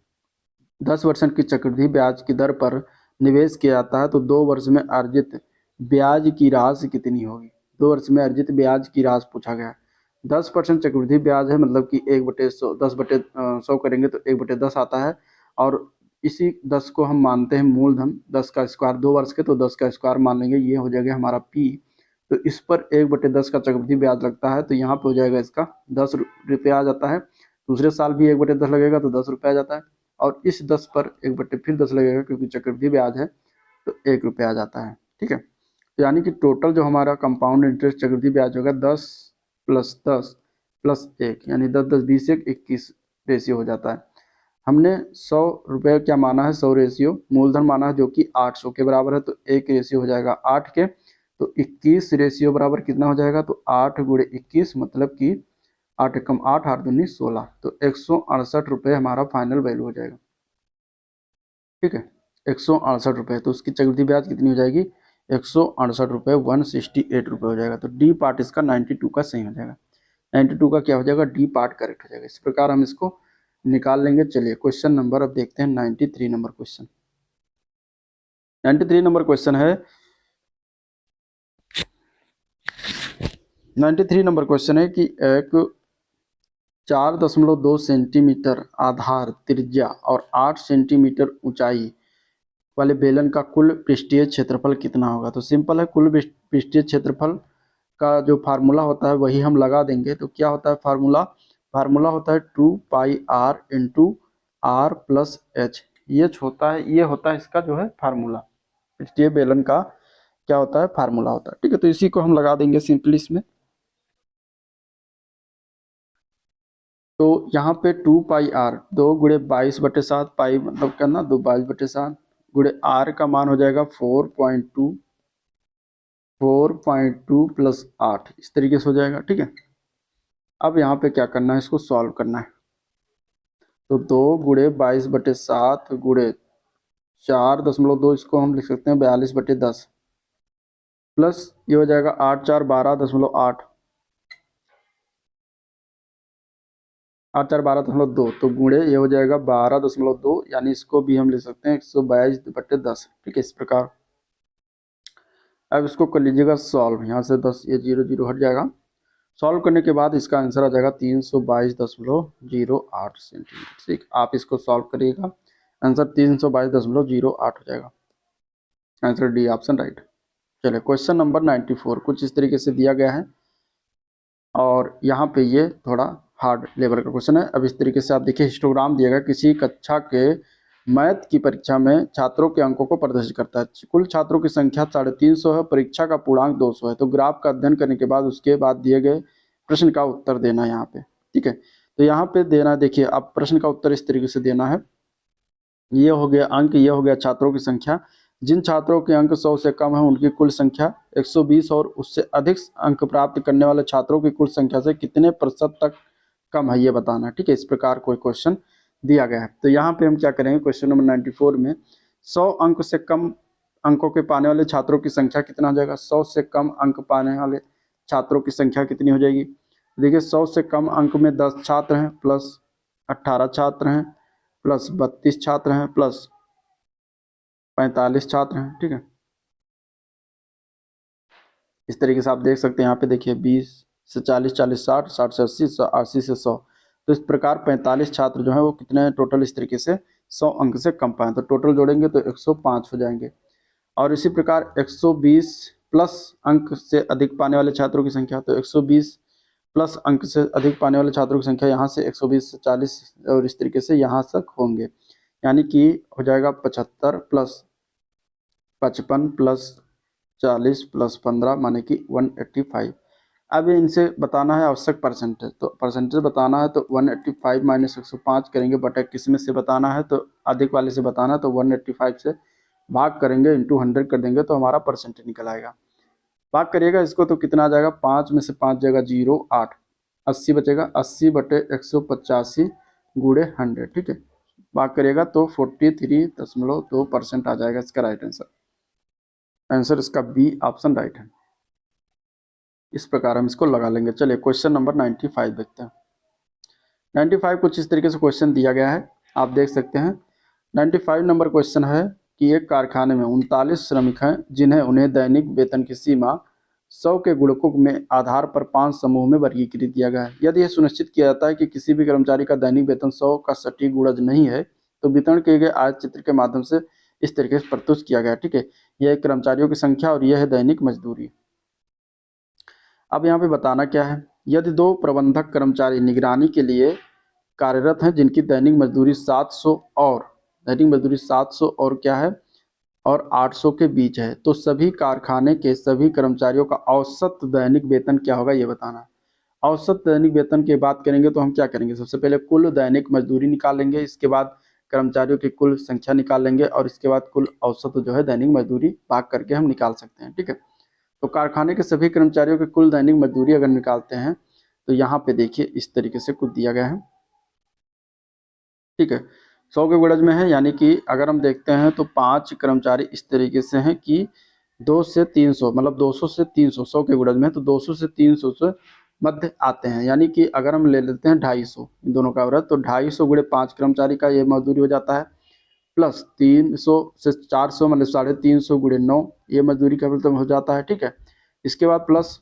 10% की चक्रवृद्धि ब्याज की दर पर निवेश किया जाता है, तो 2 वर्ष में अर्जित ब्याज की राशि कितनी होगी। 2 वर्ष में अर्जित ब्याज की राशि पूछा गया है। 10% चक्रवृद्धि ब्याज है, मतलब कि 1/100, 10/100 करेंगे तो 1/10 आता है, और इसी 10 को हम मानते हैं मूलधन, 10 का स्क्वायर 2 वर्ष के, तो 10 का स्क्वायर मान लेंगे, ये हो जाएगा हमारा पी। तो इस पर 1/10 का चक्रवृद्धि ब्याज लगता है, तो यहाँ पे हो जाएगा इसका 10 रुपये आ जाता है। दूसरे साल भी 1/10 लगेगा तो 10 रुपये आ जाता है, और इस 10 पर 1/10 लगेगा क्योंकि चक्रवृद्धि ब्याज है, तो 1 रुपये आ जाता है। ठीक है, तो यानी कि टोटल जो हमारा कंपाउंड इंटरेस्ट चक्रवृद्धि ब्याज होगा 10 + 10 + 1, यानी 10 10 20 1 21 रेशियो हो जाता है। हमने 100 रुपये क्या माना है, 100 रेशियो मूलधन माना है, जो कि 800 के बराबर है, तो 1 रेशियो हो जाएगा 8 के, तो 21 रेशियो बराबर कितना हो जाएगा, तो 8 × 21 मतलब कि 8 × 8 8 दूनी 16, तो 168 रुपये हमारा फाइनल वैल्यू हो जाएगा। ठीक है, 168 रुपये, तो उसकी चक्रवृद्धि ब्याज कितनी हो जाएगी, 168 रुपये, 168 रुपये हो जाएगा। तो डी पार्ट इसका 92 का सही हो जाएगा। 92 का क्या हो जाएगा, डी पार्ट करेक्ट हो जाएगा। इस प्रकार हम इसको निकाल लेंगे। चलिए क्वेश्चन नंबर अब देखते हैं 93 नंबर क्वेश्चन। 93 नंबर क्वेश्चन है, 93 नंबर क्वेश्चन है कि एक 4.2 सेंटीमीटर आधार त्रिज्या और 8 सेंटीमीटर ऊंचाई वाले बेलन का कुल पृष्ठीय क्षेत्रफल कितना होगा। तो सिंपल है, कुल पृष्ठीय क्षेत्रफल का जो फार्मूला होता है वही हम लगा देंगे। तो क्या होता है फार्मूला होता है 2πr × r + h, ये होता है इसका जो है फार्मूला, पृष्ठीय बेलन का क्या होता है, फार्मूला होता है। ठीक है, तो इसी को हम लगा देंगे सिंपली इसमें। तो यहाँ पे 2πr 2 × 22/7, पाई मतलब करना 2 22/7 गुणे r का मान हो जाएगा 4.2 + 8, इस तरीके से हो जाएगा। ठीक है, अब यहाँ पे क्या करना है, इसको सॉल्व करना है। तो 2 × 22/7 गुणे 4.2, इसको हम लिख सकते हैं 42/10, प्लस ये हो जाएगा 8 4 12.8, 8 4 12.2, तो गुणे ये हो जाएगा 12.2, यानी इसको भी हम लिख सकते हैं 122/10। ठीक है, इस प्रकार अब इसको कर लीजिएगा सॉल्व। यहाँ से 10 ये 0 0 हट जाएगा। सॉल्व करने के बाद इसका आंसर आ जाएगा 322.08 सेंटीमीटर। ठीक, आप इसको सॉल्व करिएगा, आंसर 322.08 हो जाएगा। Answer D option right. चलिए क्वेश्चन नंबर 94 कुछ इस तरीके से दिया गया है और यहाँ पे ये थोड़ा हार्ड लेवल का क्वेश्चन है। अब इस तरीके से आप देखिए, हिस्टोग्राम दिया गया किसी कक्षा के मैथ की परीक्षा में छात्रों के अंकों को प्रदर्शित करता है। कुल छात्रों की संख्या 350 है, परीक्षा का पूर्णांक 200 है। तो ग्राफ का अध्ययन करने के बाद उसके बाद दिए गए प्रश्न का उत्तर देना है यहाँ पे। ठीक है, तो यहाँ पे देना, देखिए अब प्रश्न का उत्तर इस तरीके से देना है। ये हो गया अंक, ये हो गया छात्रों की संख्या। जिन छात्रों के अंक 100 से कम है उनकी कुल संख्या 120 और उससे अधिक अंक प्राप्त करने वाले छात्रों की कुल संख्या से कितने प्रतिशत तक कम है ये बताना है। ठीक है, इस प्रकार कोई क्वेश्चन दिया गया है। तो यहाँ पे हम क्या करेंगे, क्वेश्चन नंबर 94 में 100 अंक से कम अंकों के पाने वाले छात्रों की संख्या कितना हो जाएगा। 100 से कम अंक पाने वाले छात्रों की संख्या कितनी हो जाएगी। देखिए 100 से कम अंक में 10 छात्र हैं, प्लस 18 छात्र हैं, प्लस 32 छात्र हैं, प्लस 45 छात्र हैं। ठीक है, इस तरीके से आप देख सकते हैं। यहाँ पे देखिए 20 से 40, 40 60, 60 से 80, 80 से 100। तो इस प्रकार 45 छात्र जो है वो कितने टोटल इस तरीके से 100 अंक से कम पाए, तो टोटल जोड़ेंगे तो 105 हो जाएंगे। और इसी प्रकार 120 प्लस अंक से अधिक पाने वाले छात्रों की संख्या, तो 120 प्लस अंक से अधिक पाने वाले छात्रों की संख्या यहाँ से 120 से 40 और इस तरीके से यहाँ तक होंगे, यानी कि हो जाएगा 75 प्लस 55 प्लस 40 प्लस 15 माने कि 185। अब इनसे बताना है आवश्यक परसेंटेज, तो परसेंटेज बताना है तो 185 माइनस 105 करेंगे बटा किसमें से बताना है, तो अधिक वाले से बताना है तो 185 से भाग करेंगे, इंटू 100 कर देंगे तो हमारा परसेंटेज निकल आएगा। भाग करिएगा इसको तो कितना आ जाएगा, 5 में से 5 जाएगा 0, 8, 80 बचेगा, 80 बटे 185 गुणे 100। ठीक है, भाग करिएगा तो 43.2% आ जाएगा इसका राइट आंसर। आंसर इसका बी ऑप्शन राइट है। इस प्रकार हम इसको लगा लेंगे। चलिए क्वेश्चन नंबर 95 देखते हैं। 95 कुछ इस तरीके से क्वेश्चन दिया गया है, आप देख सकते हैं। 95 नंबर क्वेश्चन है कि एक कारखाने में 39 श्रमिक हैं जिन्हें उन्हें दैनिक वेतन की सीमा 100 के गुणकों में आधार पर 5 समूह में वर्गीकृत किया गया है। यदि यह सुनिश्चित किया जाता है कि किसी भी कर्मचारी का दैनिक वेतन 100 का सटीक गुणज नहीं है तो वितरण किए गए आयत चित्र के माध्यम से इस तरीके से प्रस्तुत किया गया है। ठीक है, यह कर्मचारियों की संख्या और यह है दैनिक मजदूरी। अब यहाँ पे बताना क्या है, यदि 2 प्रबंधक कर्मचारी निगरानी के लिए कार्यरत हैं जिनकी दैनिक मजदूरी 700 और क्या है और 800 के बीच है, तो सभी कारखाने के सभी कर्मचारियों का औसत दैनिक वेतन क्या होगा ये बताना है। औसत दैनिक वेतन की बात करेंगे तो हम क्या करेंगे, सबसे पहले कुल दैनिक मजदूरी निकाल लेंगे, इसके बाद कर्मचारियों की कुल संख्या निकाल लेंगे और इसके बाद कुल औसत जो है दैनिक मजदूरी भाग करके हम निकाल सकते हैं। ठीक है, तो कारखाने के सभी कर्मचारियों की कुल दैनिक मजदूरी अगर निकालते हैं तो यहाँ पे देखिए इस तरीके से कुछ दिया गया है। ठीक है, 100 के गुणज में है, यानी कि अगर हम देखते हैं तो 5 कर्मचारी इस तरीके से हैं कि 2 से 300, मतलब 200 से 300, 100 के गुणज में है तो 200 से 300 से मध्य आते हैं, यानी कि अगर हम ले लेते हैं 250 इन दोनों का एवरेज, तो 250 गुणे 5 कर्मचारी का ये मजदूरी हो जाता है, प्लस 300 से 400 मतलब 350 गुणे 9 ये मजदूरी का मतलब हो जाता है। ठीक है, इसके बाद प्लस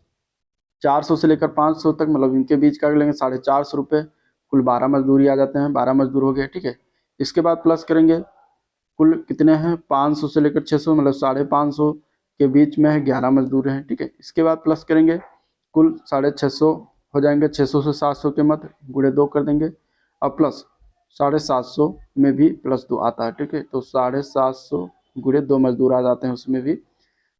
400 से लेकर 500 तक मतलब इनके बीच का लेंगे 450 रुपये, कुल 12 मजदूरी आ जाते हैं, 12 मजदूर हो गए। ठीक है, इसके बाद प्लस करेंगे कुल कितने हैं 500 से लेकर 600 मतलब 550 के बीच में है 11 मजदूर हैं। ठीक है, इसके बाद प्लस करेंगे कुल 650 हो जाएंगे, 600 से 700 के मध्य गुणे 2 कर देंगे और प्लस 750 में भी प्लस 2 आता है। ठीक है, तो 750 गुणे 2 मजदूर आ जाते हैं, उसमें भी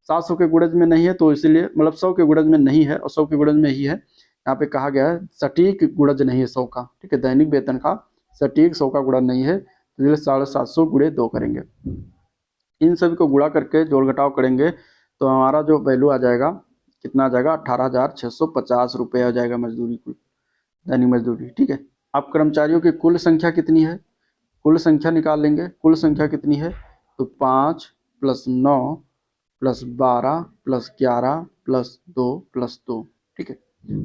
700 के गुणज में नहीं है तो इसलिए मतलब 100 के गुणज में नहीं है और 100 के गुणज में ही है। यहाँ पे कहा गया है सटीक गुणज नहीं है 100 का। ठीक है, दैनिक वेतन का सटीक 100 का गुणज नहीं है, तो इसलिए 750 गुणे 2 करेंगे। इन सभी को गुणा करके जोड़ घटाव करेंगे तो हमारा जो वैल्यू आ जाएगा कितना आ जाएगा 18,650 रुपये आ जाएगा मजदूरी, कुल दैनिक मजदूरी। ठीक है, अब कर्मचारियों की कुल संख्या कितनी है, कुल संख्या निकाल लेंगे। कुल संख्या कितनी है तो 5 plus 9 plus 12 plus 11 plus 2 plus 2। ठीक है,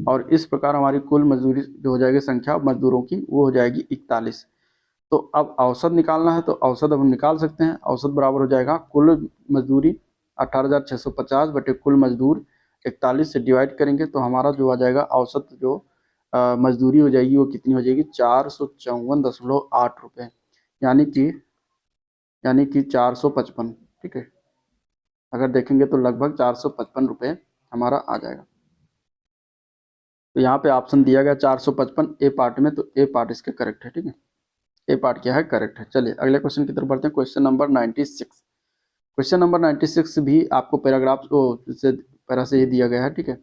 और इस प्रकार हमारी कुल मजदूरी जो हो जाएगी संख्या मजदूरों की वो हो जाएगी 41। तो अब औसत निकालना है तो औसत अब हम निकाल सकते हैं, औसत बराबर हो जाएगा कुल मजदूरी 18,650 बटे कुल मजदूर 41 से डिवाइड करेंगे तो हमारा जो आ जाएगा औसत जो मजदूरी हो जाएगी वो कितनी हो जाएगी 454.8 रुपये, यानी कि 455। ठीक है, अगर देखेंगे तो लगभग 455 रुपये हमारा आ जाएगा। तो यहाँ पे ऑप्शन दिया गया 455 ए पार्ट में, तो ए पार्ट इसके करेक्ट है। ठीक है, ए पार्ट क्या है, करेक्ट है। चलिए अगले क्वेश्चन की तरफ बढ़ते हैं। Question number 96। क्वेश्चन नंबर 96 भी आपको पैराग्राफ को से पैरा से ही दिया गया है। ठीक है,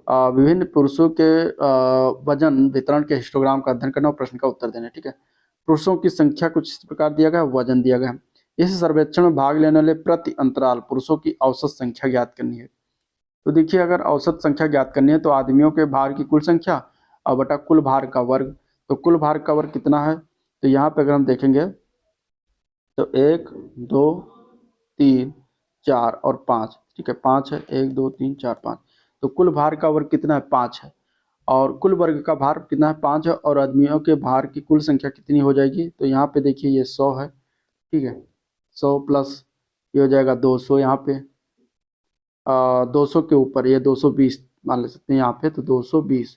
विभिन्न पुरुषों के वजन वितरण के हिस्टोग्राम का अध्ययन करना और प्रश्न का उत्तर देना। ठीक है, पुरुषों की संख्या कुछ इस प्रकार दिया गया, वजन दिया गया। इस सर्वेक्षण में भाग लेने वाले प्रति अंतराल पुरुषों की औसत संख्या ज्ञात करनी है। तो देखिए, अगर औसत संख्या ज्ञात करनी है तो आदमियों के भार की कुल संख्या और बटा कुल भार का वर्ग। तो कुल भार का वर्ग कितना है, तो यहाँ पे अगर हम देखेंगे तो 1 2 3 4 और 5। ठीक है, 5 है, 1 2 3 4 5। तो कुल भार का वर्ग कितना है, 5 है, और कुल वर्ग का भार कितना है, 5 है, और आदमियों के भार की कुल संख्या कितनी हो जाएगी, तो यहाँ पे देखिए ये 100 है। ठीक है, 100 प्लस ये हो जाएगा 200, यहाँ पे 200 के ऊपर ये 220 मान ले सकते हैं यहाँ पे, तो 220।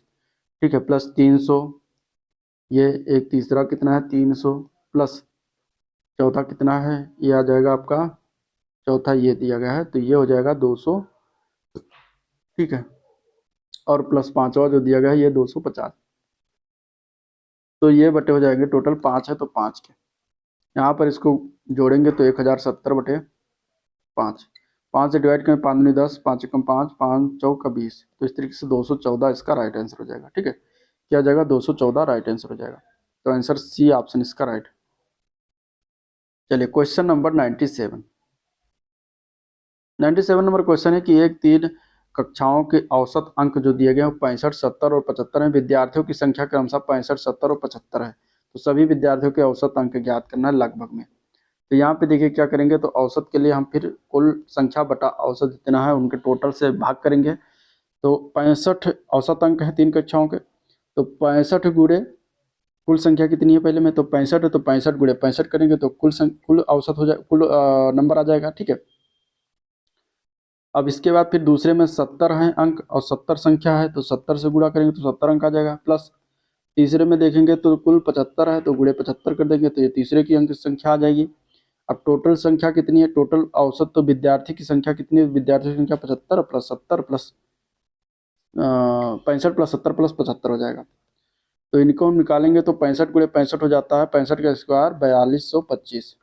ठीक है, प्लस 300, ये एक तीसरा कितना है 300, प्लस चौथा कितना है, ये आ जाएगा आपका चौथा ये दिया गया है, तो ये हो जाएगा 200। ठीक है, और प्लस पांचवा जो दिया गया है ये 250। तो ये बटे हो जाएंगे, टोटल 5 है तो 5 के यहाँ पर इसको जोड़ेंगे तो 1070 बटे 5। 5 से डिवाइड करें, 5 दूनी 10, 5 एकम 5, 5 चौका 20। तो इस तरीके से 214 इसका राइट आंसर हो जाएगा। ठीक है, क्या हो जाएगा 214 राइट आंसर हो जाएगा। तो आंसर सी ऑप्शन इसका राइट। चलिए क्वेश्चन नंबर 97। 97 नंबर क्वेश्चन है कि एक 3 कक्षाओं के औसत अंक जो दिए गए हैं 65, 70 और 75 हैं। विद्यार्थियों की संख्या के अनुसार 65, 70 और 75 है। तो सभी विद्यार्थियों के औसत अंक ज्ञात करना है लगभग में। तो यहाँ पे देखिए क्या करेंगे, तो औसत के लिए हम फिर कुल संख्या बटा औसत जितना है उनके टोटल से भाग करेंगे। तो 65 औसत अंक है 3 कक्षाओं के, तो 65 गुणे कुल संख्या कितनी है पहले में, तो 65 है, तो 65 गुणे 65 करेंगे तो कुल औसत हो जाए, कुल नंबर आ जाएगा। ठीक है, अब इसके बाद फिर दूसरे में 70 है अंक और 70 संख्या है, तो 70 से गुणा करेंगे तो 70 अंक आ जाएगा। प्लस तीसरे में देखेंगे तो कुल 75 है, तो गुणे 75 कर देंगे तो ये तीसरे की अंक संख्या आ जाएगी। अब टोटल संख्या कितनी है, टोटल औसत तो विद्यार्थी की संख्या कितनी है, विद्यार्थी की संख्या 75 प्लस 70 प्लस 65 प्लस 70 प्लस 75 हो जाएगा। तो इनको हम निकालेंगे तो 65 गुणे 65 हो जाता है, 65 का स्क्वायर 4225,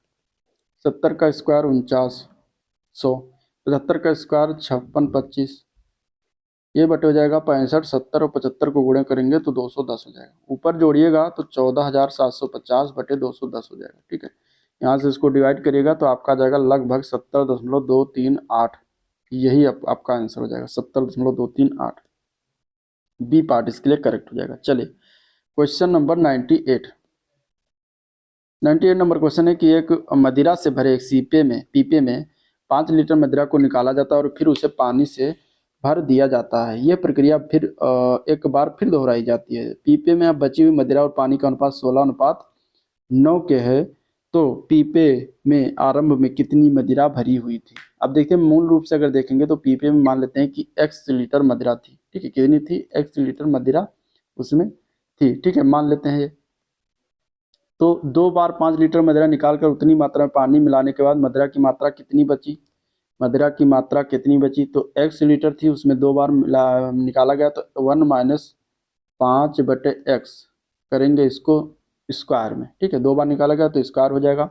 70 का स्क्वायर 4900, 75 का स्क्वायर 5625। ये बटे हो जाएगा 65, 70 और 75 को गुणे करेंगे तो 210 हो जाएगा। ऊपर जोड़िएगा तो 14,750 बटे 210 हो जाएगा। ठीक है, यहाँ से इसको डिवाइड करिएगा तो आपका आ जाएगा लगभग 70.238। यही आपका आंसर हो जाएगा 70.238। बी पार्ट इसके लिए करेक्ट हो जाएगा। चलिए क्वेश्चन नंबर 98। 98 नंबर क्वेश्चन है कि एक मदिरा से भरे एक पीपे में 5 लीटर मदिरा को निकाला जाता है और फिर उसे पानी से भर दिया जाता है। यह प्रक्रिया फिर एक बार फिर दोहराई जाती है। पीपे में अब बची हुई मदिरा और पानी का अनुपात 16:9 के है, तो पीपे में आरंभ में कितनी मदिरा भरी हुई थी। अब देखिए, मूल रूप से अगर देखेंगे तो पीपे में मान लेते हैं कि x लीटर मदिरा थी। ठीक है, कितनी थी, x लीटर मदिरा उसमें थी। ठीक है, मान लेते हैं ये। तो 2 बार 5 लीटर मदिरा निकालकर उतनी मात्रा में पानी मिलाने के बाद मदिरा की मात्रा कितनी बची, मदिरा की मात्रा कितनी बची, तो x लीटर थी, उसमें 2 बार निकाला गया, तो 1 माइनस 5 बटे x करेंगे इसको स्क्वायर में। ठीक है, 2 बार निकाला गया तो स्क्वायर हो जाएगा।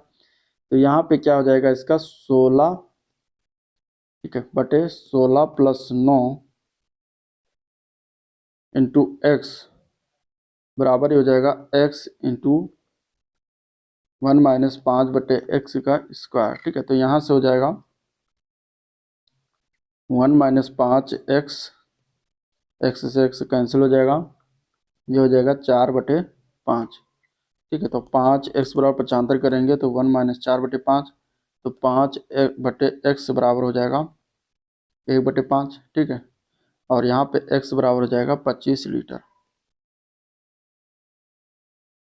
तो यहाँ पे क्या हो जाएगा इसका 16, ठीक है, बटे 16 प्लस 9 इंटू एक्स बराबर ही हो जाएगा x इंटू 1 माइनस 5 बटे एक्स का स्क्वायर। ठीक है, तो यहाँ से हो जाएगा 1 माइनस 5 एक्स, एक्स से एक्स कैंसिल हो जाएगा, ये हो जाएगा 4 बटे 5। ठीक है, तो 5 एक्स बराबर 75 करेंगे तो 1 माइनस 4 बटे 5, तो 5 बटे एक्स बराबर हो जाएगा 1 बटे 5। ठीक है, और यहाँ पे एक्स बराबर हो जाएगा 25 लीटर,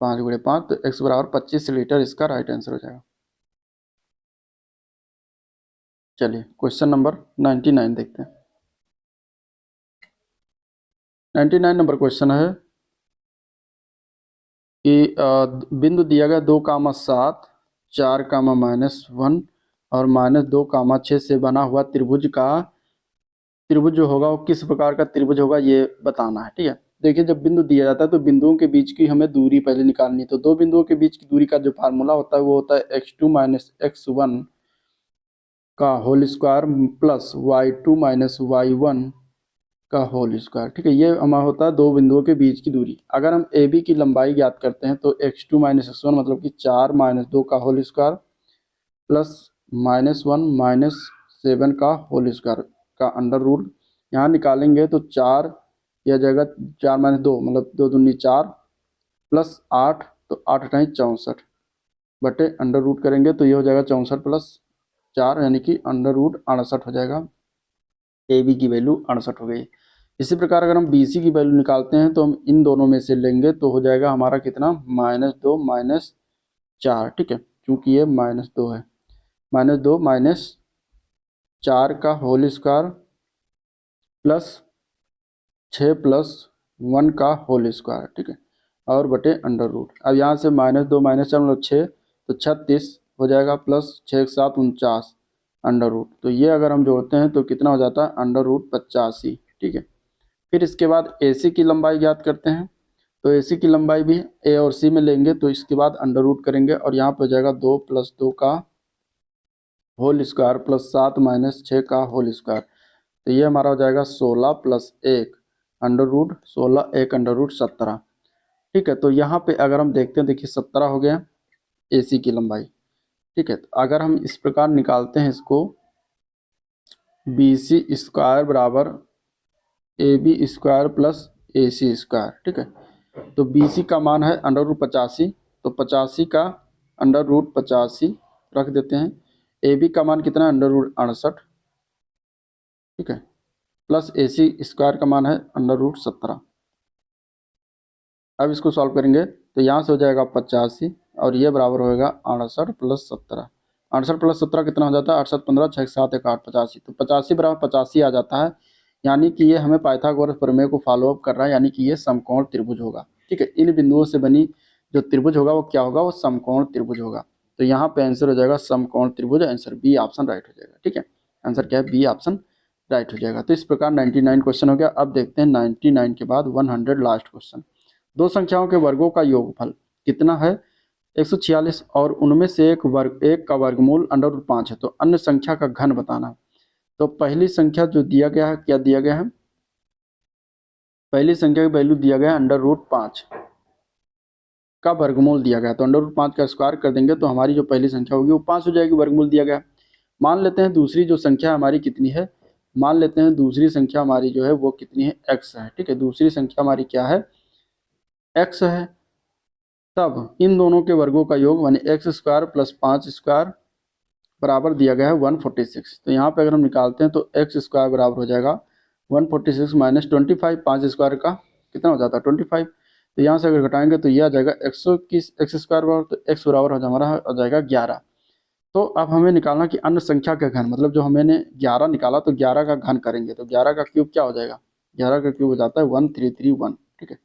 5 गुणे 5, तो एक्स बराबर 25 लीटर इसका राइट आंसर हो जाएगा। चलिए क्वेश्चन नंबर 99 देखते हैं। 99 नंबर क्वेश्चन है कि बिंदु दिया गया 2,7 4,-1 और -2,6 से बना हुआ त्रिभुज जो होगा वो किस प्रकार का त्रिभुज होगा ये बताना है। ठीक है, देखिए जब बिंदु दिया जाता है तो बिंदुओं के बीच की हमें दूरी पहले निकालनी है। तो दो बिंदुओं के बीच की दूरी का जो फार्मूला होता है वो होता है x2 - x1 का whole square plus y2 - y1 का होल स्क्वायर। ठीक है, ये हमारा होता है दो बिंदुओं के बीच की दूरी। अगर हम ए बी की लंबाई ज्ञात करते हैं तो x2 - x1 मतलब कि 4 - 2 का होल स्क्वायर प्लस -1 - 7 का होल स्क्वायर का अंडर रूट। यहाँ निकालेंगे तो 4 यह जगह 4 - 2 मतलब 2 दूनी 4 प्लस 8 तो 8 × 64 बटे अंडर रूट करेंगे तो ये हो जाएगा 64 प्लस 4 यानी कि अंडर रूट 68 हो जाएगा। ए बी की वैल्यू 68 हो गई। इसी प्रकार अगर हम बी सी की वैल्यू निकालते हैं तो हम इन दोनों में से लेंगे तो हो जाएगा हमारा कितना -2 -4। ठीक है, क्योंकि ये -2 है, -2 -4 का होल स्क्वायर प्लस 6 + 1 का होल स्क्वायर। ठीक है, और बटे अंडर रूट। अब यहाँ से -2 -4 मतलब 6 तो 36 हो जाएगा प्लस 6 × 7 = 49 अंडर रूट। तो ये अगर हम जोड़ते हैं तो कितना हो जाता है अंडर रूट 85। ठीक है, फिर इसके बाद ए सी की लंबाई ज्ञात करते हैं। तो ए सी की लंबाई भी ए और सी में लेंगे तो इसके बाद अंडर रूट करेंगे और यहाँ पर हो जाएगा 2 + 2 का होल स्क्वायर प्लस 7 - 6 का होल स्क्वायर। तो ये हमारा हो जाएगा 16 + 1 अंडर रूट 16 1 अंडर रूट 17। ठीक है, तो यहाँ पे अगर हम देखते हैं देखिए 17 हो गया ए सी की लंबाई। ठीक है, तो अगर हम इस प्रकार निकालते हैं इसको बी सी स्क्वायर बराबर A B square plus A C square. ठीक है, तो बी सी का मान है अंडर रूट 85 तो 85 का अंडर रूट 85 रख देते हैं। ए बी का मान कितना है अंडर रूट 68। ठीक है, प्लस ए सी स्क्वायर का मान है अंडर रूट 17। अब इसको सॉल्व करेंगे तो यहाँ से हो जाएगा 85 और ये बराबर होएगा 68 + 17। 68 + 17 कितना हो जाता है 68 15 6 7 1 8 85। तो 85 बराबर 85 आ जाता है, यानी कि ये हमें पाइथागोरस प्रमेय को फॉलो अप कर रहा है, यानी कि ये समकोण त्रिभुज होगा। ठीक है, इन बिंदुओं से बनी जो त्रिभुज होगा वो क्या होगा, वो समकोण त्रिभुज होगा। तो यहाँ पे आंसर हो जाएगा समकोण त्रिभुज, आंसर बी ऑप्शन राइट हो जाएगा। ठीक है, आंसर क्या है बी ऑप्शन राइट हो जाएगा। तो इस प्रकार 99 क्वेश्चन हो गया। अब देखते हैं 99 के बाद 100 लास्ट क्वेश्चन। दो संख्याओं के वर्गों का योगफल कितना है 146 और उनमें से एक का वर्गमूल अंडर रूट 5 है। तो अन्य संख्या का घन बताना है। तो पहली संख्या जो दिया गया है क्या दिया गया है, पहली संख्या की वैल्यू दिया गया है अंडर रूट 5 का वर्गमूल दिया गया। तो अंडर रूट 5 का स्क्वायर कर देंगे तो हमारी जो पहली संख्या होगी वो 5 हो जाएगी, वर्गमूल दिया गया। मान लेते हैं दूसरी जो संख्या हमारी कितनी है, मान लेते हैं दूसरी संख्या हमारी जो है वो कितनी है x है। ठीक है, दूसरी संख्या हमारी क्या है x है। तब इन दोनों के वर्गों का योग यानी x² + 5 स्क्वायर बराबर दिया गया है 146। तो यहाँ पे अगर हम निकालते हैं तो x² बराबर हो जाएगा 146 - 25। 5 स्क्वायर का कितना हो जाता है 25। तो यहाँ से अगर घटाएंगे तो यह आ जाएगा 121 x² बराबर, तो x बराबर हमारा हो जाएगा 11। तो अब हमें निकालना कि अन्य संख्या का घन, मतलब जो हमने 11 निकाला तो 11 का घन करेंगे तो 11 का क्यूब क्या हो जाएगा, 11 का क्यूब हो जाता है 1331। ठीक है,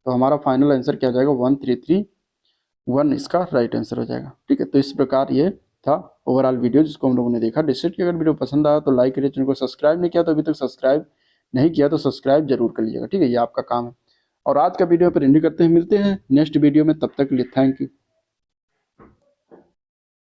तो हमारा फाइनल आंसर क्या हो जाएगा 1331 इसका राइट आंसर हो जाएगा। ठीक है, तो इस प्रकार ये था ओवरऑल वीडियो जिसको हम लोगों ने देखा। डिस्ट्रिक्ट की अगर वीडियो पसंद आया तो लाइक करिए, चैनल को सब्सक्राइब नहीं किया तो अभी तक सब्सक्राइब नहीं किया तो सब्सक्राइब जरूर कर लीजिएगा। ठीक है, ये आपका काम है। और आज का वीडियो पर एंड करते हैं, मिलते हैं नेक्स्ट वीडियो में, तब तक के लिए थैंक यू।